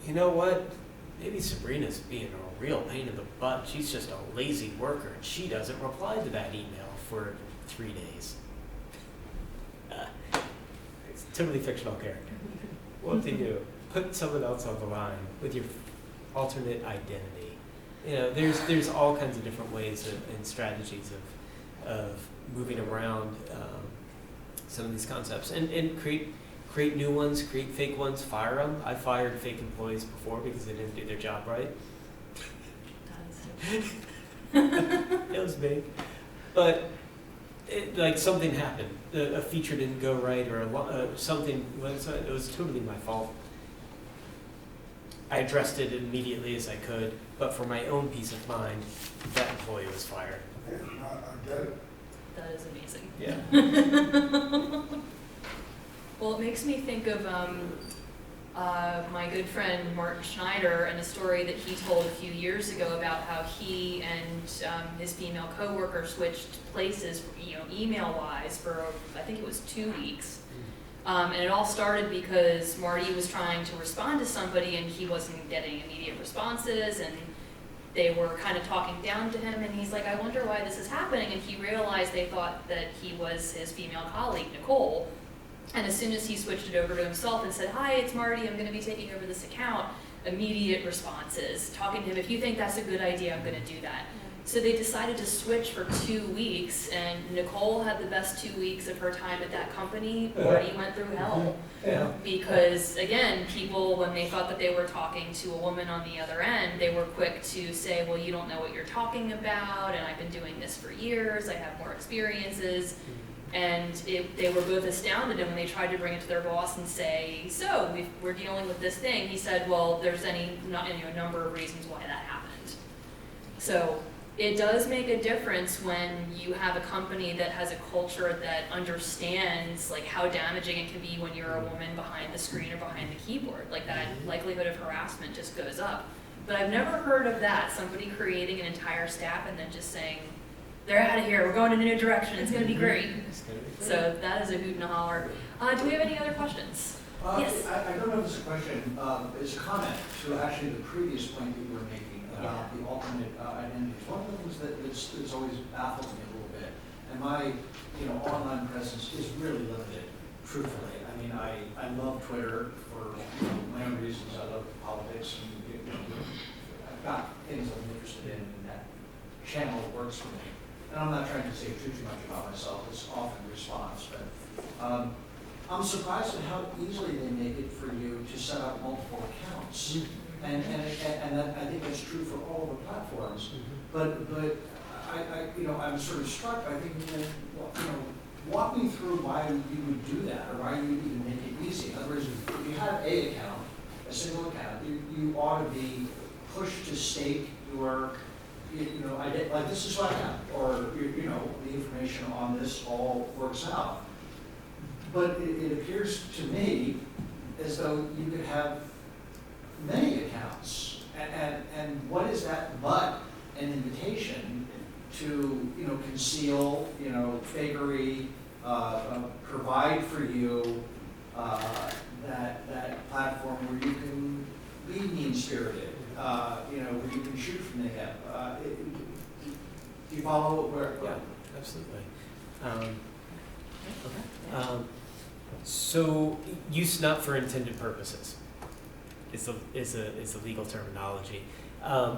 You know what? Maybe Sabrina's being a real pain in the butt. She's just a lazy worker. And she doesn't reply to that email for 3 days. It's a totally fictional character. What do you do? Put someone else on the line with your alternate identity. You know, there's all kinds of different ways and strategies of moving around some of these concepts and create new ones, create fake ones, fire them. I fired fake employees before because they didn't do their job right. It was big, but like something happened. A feature didn't go right, or something. It was totally my fault. I addressed it immediately as I could, but for my own peace of mind, that employee was fired. Yeah, I get it. That is amazing. Yeah. Well, it makes me think of my good friend Martin Schneider and a story that he told a few years ago about how he and his female coworker switched places, email-wise for I think it was 2 weeks. And it all started because Marty was trying to respond to somebody and he wasn't getting immediate responses, and they were kind of talking down to him, and he's like, I wonder why this is happening, and he realized they thought that he was his female colleague, Nicole. And as soon as he switched it over to himself and said, hi, it's Marty, I'm going to be taking over this account, immediate responses, talking to him, if you think that's a good idea, I'm gonna do that. So they decided to switch for 2 weeks, and Nicole had the best 2 weeks of her time at that company. Marty went through hell. Yeah. Because again, people, when they thought that they were talking to a woman on the other end, they were quick to say, well, you don't know what you're talking about, and I've been doing this for years, I have more experiences. And they were both astounded, and when they tried to bring it to their boss and say, so we're dealing with this thing, he said, well, there's a number of reasons why that happened. So it does make a difference when you have a company that has a culture that understands like how damaging it can be when you're a woman behind the screen or behind the keyboard. Like that likelihood of harassment just goes up. But I've never heard of that, somebody creating an entire staff and then just saying, they're out of here, we're going in a new direction, it's gonna be great. So that is a hoot and a holler. Do we have any other questions? Yes. I don't know if it's a question, it's a comment to actually the previous point that you were making about the alternate identities. One of the things that's always baffled me a little bit, and my online presence is really limited, truthfully. I mean, I love Twitter for my own reasons. I love politics, and I've got things I'm interested in, and that channel works for me. And I'm not trying to say too much about myself. It's often response, but I'm surprised at how easily they make it for you to set up multiple accounts. And that, I think that's true for all the platforms. But I'm sort of struck by thinking, walk me through why you would do that, or why you would even make it easy. In other words, if you have a account, a single account, you ought to be pushed to state your, I did, like this is what I have, or the information on this all works out. But it appears to me as though you could have many accounts, and what is that but an invitation to conceal fakery, provide for you that platform where you can be mean-spirited, where you can shoot from the hip. Do you follow where? Yeah, absolutely. So use not for intended purposes is a legal terminology.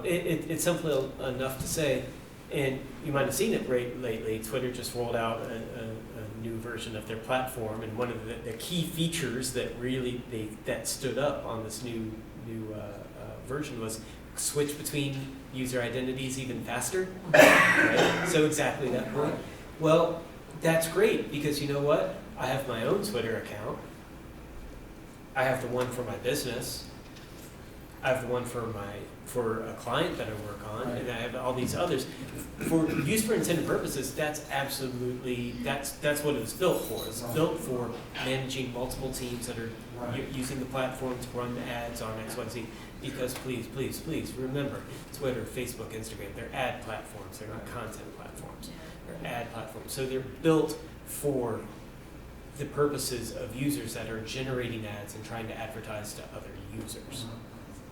It's simple enough to say, and you might have seen it lately. Twitter just rolled out a new version of their platform, and one of the key features that really that stood up on this new version was switch between user identities even faster. Right? So exactly that point. Well, that's great because you know what? I have my own Twitter account. I have the one for my business. I have the one for a client that I work on, and I have all these others. For use for intended purposes, that's absolutely that's what it was built for. It's built for managing multiple teams that are using the platform to run ads on XYZ. Because please remember, Twitter, Facebook, Instagram, they're ad platforms. They're not content platforms. They're ad platforms. So they're built for the purposes of users that are generating ads and trying to advertise to other users.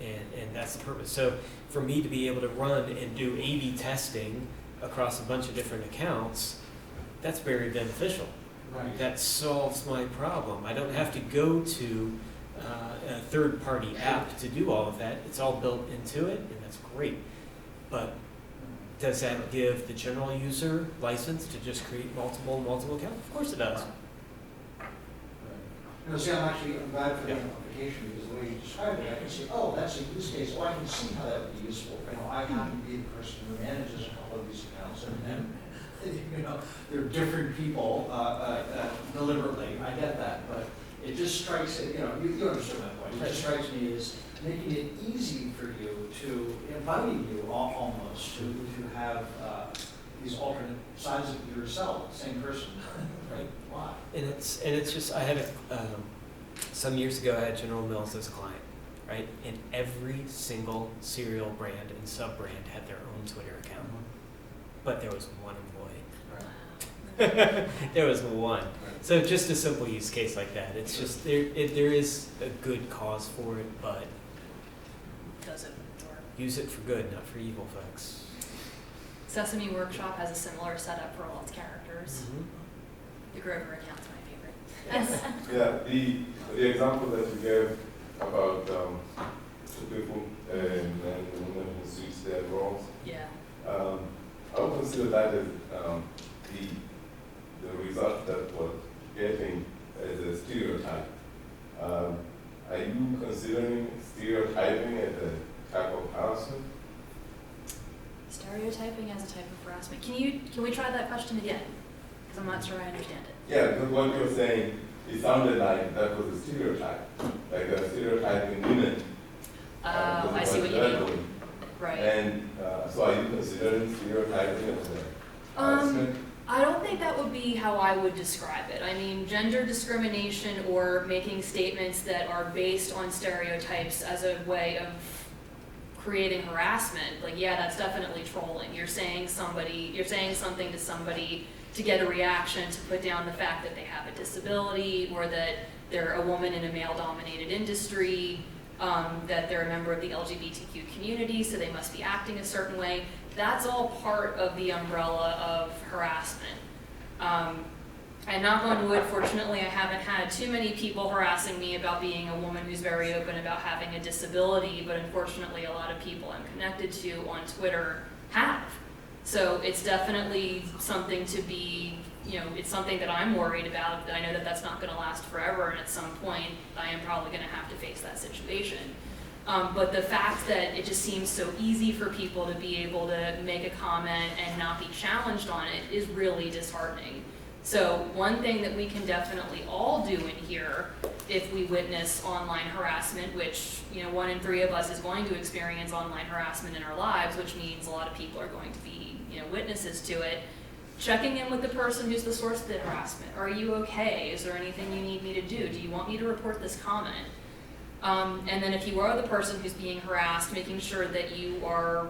And that's the purpose. So for me to be able to run and do A/B testing across a bunch of different accounts, that's very beneficial. Right. That solves my problem. I don't have to go to a third-party app to do all of that. It's all built into it, and that's great. But does that give the general user license to just create multiple accounts? Of course it does. See, I'm glad for the application because the way you described it, I can see, that's a use case. I can see how that would be useful. I happen to be the person who manages a couple of these accounts, and they're different people deliberately. I get that, but it just strikes you understand my point. It just strikes me as making it easy for you to inviting you almost to have these alternate sides of yourself, same person. Right. Why? And it's just I had some years ago I had General Mills as a client, right? And every single cereal brand and sub-brand had their own Twitter account, but there was one employee. Right. There was one. So just a simple use case like that. It's just there is a good cause for it, but Doesn't work. use it for good, not for evil, folks. Sesame Workshop has a similar setup for all its characters. The Grover account's my favorite. Yes. Yeah, the example that you gave about two people, and the woman who switched their roles. Yeah. I would consider that as the result that we're getting as a stereotype. Are you considering stereotyping as a type of harassment? Stereotyping as a type of harassment. Can we try that question again? Because I'm not sure I understand it. Yeah, because what you're saying, it sounded like that was a stereotype, like a stereotyping women. I see what you mean. Right. And so are you considering stereotyping as a harassment? I don't think that would be how I would describe it. I mean, gender discrimination or making statements that are based on stereotypes as a way of creating harassment, like, yeah, that's definitely trolling. You're saying something to somebody to get a reaction, to put down the fact that they have a disability, or that they're a woman in a male-dominated industry, that they're a member of the LGBTQ community, so they must be acting a certain way. That's all part of the umbrella of harassment. And knock on wood, fortunately, I haven't had too many people harassing me about being a woman who's very open about having a disability, but unfortunately a lot of people I'm connected to on Twitter have. So it's definitely something to be, it's something that I'm worried about. I know that that's not gonna last forever, and at some point I am probably gonna have to face that situation. But the fact that it just seems so easy for people to be able to make a comment and not be challenged on it is really disheartening. So one thing that we can definitely all do in here, if we witness online harassment, which 1 in 3 of us is going to experience online harassment in our lives, which means a lot of people are going to be witnesses to it, checking in with the person who's the source of the harassment. Are you okay? Is there anything you need me to do? Do you want me to report this comment? And then if you are the person who's being harassed, making sure that you are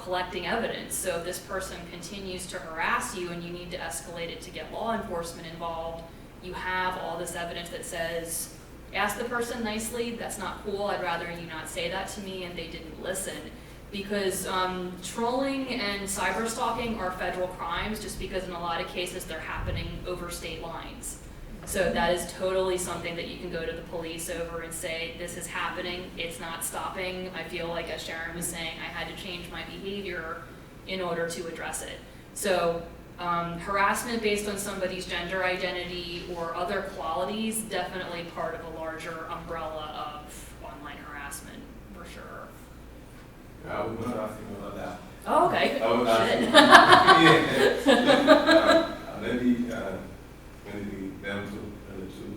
collecting evidence. So if this person continues to harass you and you need to escalate it to get law enforcement involved, you have all this evidence that says, ask the person nicely, that's not cool, I'd rather you not say that to me, and they didn't listen. Because trolling and cyber stalking are federal crimes, just because in a lot of cases they're happening over state lines. So that is totally something that you can go to the police over and say, this is happening, it's not stopping. I feel like, as Sharon was saying, I had to change my behavior in order to address it. So harassment based on somebody's gender identity or other qualities, definitely part of a larger umbrella of online harassment, for sure. I was not asking about that. Oh, okay. I was asking. Maybe them the two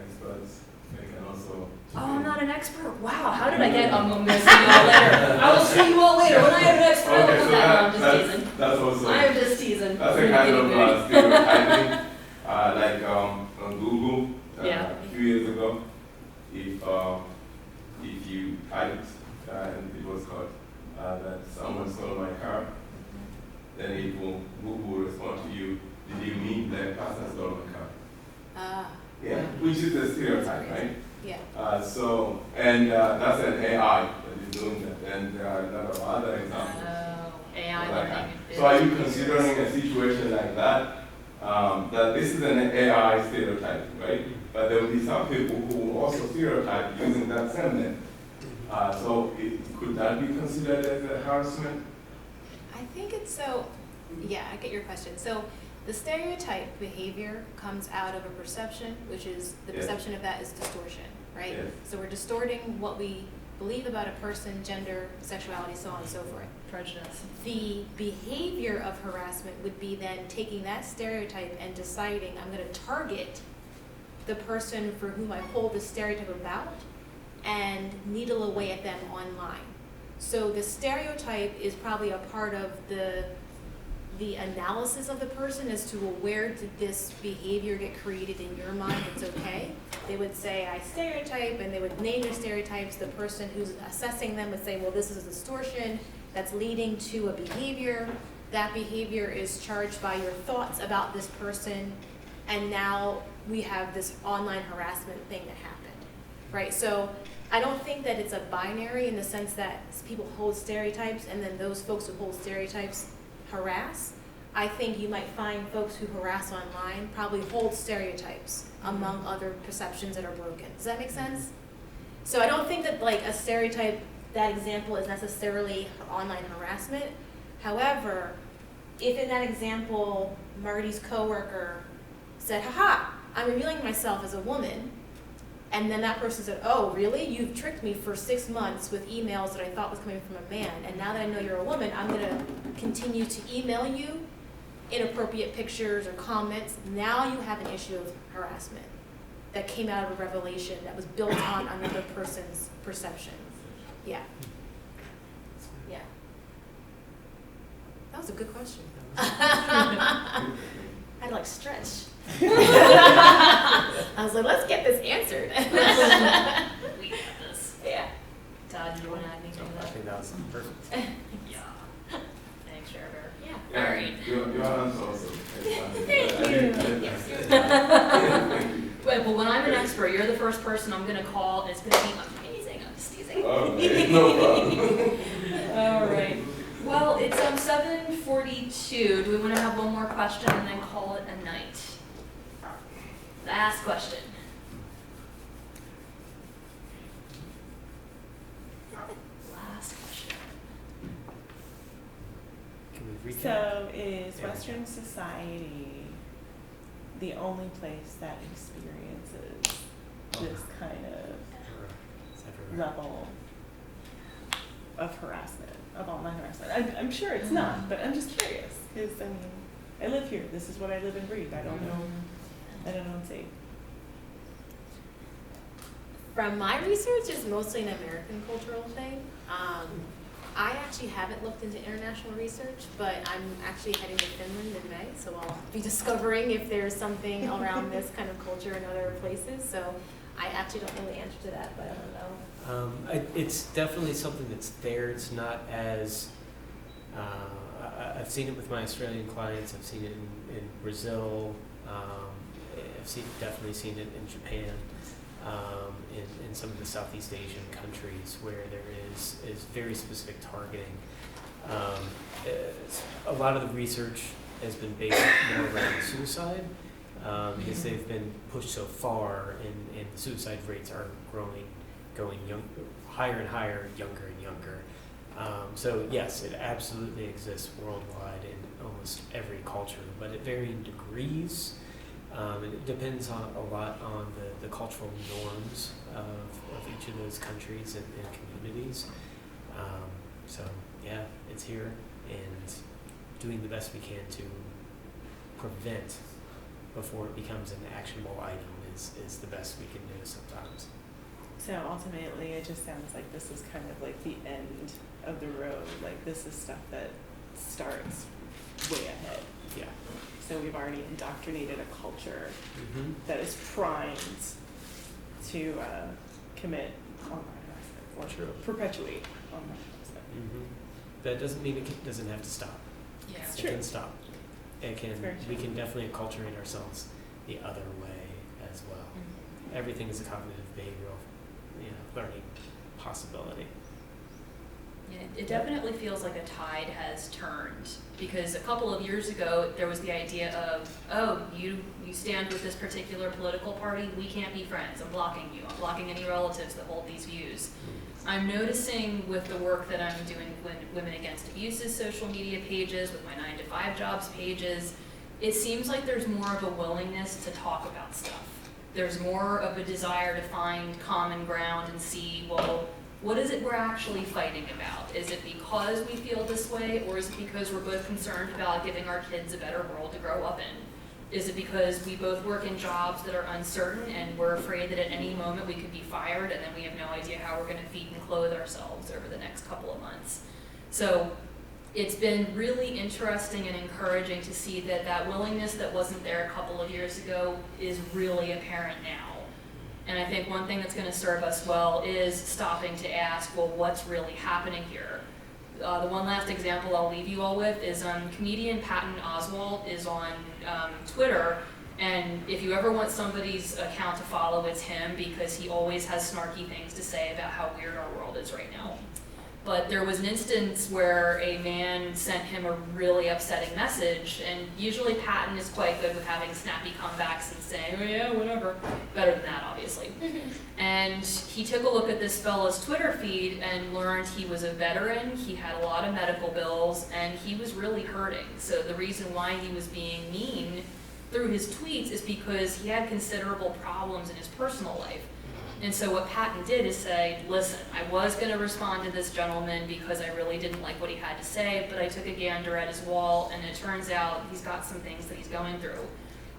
experts, they can also. Oh, I'm not an expert. Wow, how did I get? I'm going to see you all later. I will see you all later. When I am an expert, Okay, I'll so put that on. I'm just teasing. that's also. I am just teasing. That's a I'm kind kidding, of stereotyping, like on Google Yeah. a few years ago. If you typed and it was caught that someone stole my car, then it will Google will respond to you. Did you mean that person stole my car? Yeah, which is a stereotype, right? Yeah. That's an AI that is doing that, and there are a lot of other examples. AI of that kind. learning. So are you considering a situation like that, that this is an AI stereotype, right? But there will be some people who will also stereotype using that same name. Could that be considered as a harassment? I think it's so, yeah, I get your question. So the stereotype behavior comes out of a perception, which is, the Yes. perception of that is distortion, right? Yes. So we're distorting what we believe about a person, gender, sexuality, so on and so forth. Prejudice. The behavior of harassment would be then taking that stereotype and deciding, I'm going to target the person for whom I hold the stereotype about and needle away at them online. So the stereotype is probably a part of the analysis of the person as to, well, where did this behavior get created in your mind? It's okay. They would say, I stereotype, and they would name their stereotypes. The person who's assessing them would say, well, this is a distortion that's leading to a behavior. That behavior is charged by your thoughts about this person, and now we have this online harassment thing that happened, right? So I don't think that it's a binary in the sense that people hold stereotypes and then those folks who hold stereotypes harass. I think you might find folks who harass online probably hold stereotypes among other perceptions that are broken. Does that make sense? So I don't think that like a stereotype, that example is necessarily online harassment. However, if in that example, Marty's coworker said, haha, I'm revealing myself as a woman, and then that person said, oh, really? You've tricked me for 6 months with emails that I thought was coming from a man, and now that I know you're a woman, I'm gonna continue to email you inappropriate pictures or comments. Now you have an issue of harassment that came out of a revelation that was built on another person's perception. Yeah. Yeah. That was a good question. I had to like stretch. I was like, let's get this answered. We got this. Yeah. Todd, do you want to add anything to I that? think that was perfect. Yeah. Thanks, Sharon. Yeah. Yeah, All right. Your answer also. Wait, well, when I'm an expert, you're the first person I'm going to call, and it's going to be amazing. I'm just teasing. Okay, no problem. All right. Well, it's 7:42. Do we want to have one more question and then call it a night? Last question. Last question. Can we recap? So is Western society the only place that experiences this kind of It's everywhere. level of harassment, of online harassment? I'm sure it's not, but I'm just curious, because I mean, I live here, this is what I live and breathe, I don't know and see. From my research, it's mostly an American cultural thing. I actually haven't looked into international research, but I'm actually heading to Finland in May, so I'll be discovering if there's something around this kind of culture in other places. So I actually don't know the answer to that, but I don't know. It's definitely something that's there. It's not as, I've seen it with my Australian clients, I've seen it in Brazil, I've definitely seen it in Japan, in some of the Southeast Asian countries where there is very specific targeting. A lot of the research has been based more around suicide, because they've been pushed so far, and the suicide rates are going higher and higher, younger and younger. So yes, it absolutely exists worldwide in almost every culture, but at varying degrees. And it depends a lot on the cultural norms of each of those countries and communities. So yeah, it's here, and doing the best we can to prevent before it becomes an actionable item is the best we can do sometimes. So ultimately, it just sounds like this is kind of like the end of the road, like this is stuff that starts way ahead. Yeah. So we've already indoctrinated a culture Mm-hmm. that is primed to commit online harassment or True. perpetuate online harassment. Mm-hmm. That doesn't mean it doesn't have to stop. Yeah. It's It true. can stop. It can. It's very We true. can definitely acculturate ourselves the other way as well. Everything is a cognitive behavioral, learning possibility. Yeah, it definitely feels like a tide has turned, because a couple of years ago there was the idea of, oh, you stand with this particular political party, we can't be friends, I'm blocking you, I'm blocking any relatives that hold these views. I'm noticing with the work that I'm doing with Women Against Abuse's social media pages, with my 9 to 5 jobs pages, it seems like there's more of a willingness to talk about stuff. There's more of a desire to find common ground and see, well, what is it we're actually fighting about? Is it because we feel this way, or is it because we're both concerned about giving our kids a better world to grow up in? Is it because we both work in jobs that are uncertain and we're afraid that at any moment we could be fired and then we have no idea how we're going to feed and clothe ourselves over the next couple of months? So it's been really interesting and encouraging to see that that willingness that wasn't there a couple of years ago is really apparent now. And I think one thing that's going to serve us well is stopping to ask, well, what's really happening here? The one last example I'll leave you all with is comedian Patton Oswalt is on Twitter, and if you ever want somebody's account to follow, it's him, because he always has snarky things to say about how weird our world is right now. But there was an instance where a man sent him a really upsetting message, and usually Patton is quite good with having snappy comebacks and saying, oh yeah, whatever. Better than that, obviously. And he took a look at this fellow's Twitter feed and learned he was a veteran, he had a lot of medical bills, and he was really hurting. So the reason why he was being mean through his tweets is because he had considerable problems in his personal life. And so what Patton did is say, listen, I was going to respond to this gentleman because I really didn't like what he had to say, but I took a gander at his wall, and it turns out he's got some things that he's going through.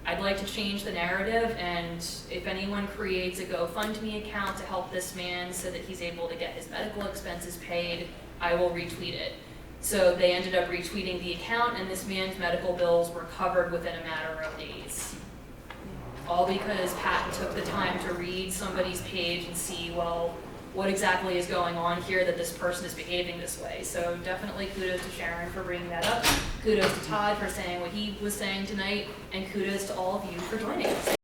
I'd like to change the narrative, and if anyone creates a GoFundMe account to help this man so that he's able to get his medical expenses paid, I will retweet it. So they ended up retweeting the account, and this man's medical bills were covered within a matter of days. All because Patton took the time to read somebody's page and see, well, what exactly is going on here that this person is behaving this way. So definitely kudos to Sharon for bringing that up. Kudos to Todd for saying what he was saying tonight, and kudos to all of you for joining us.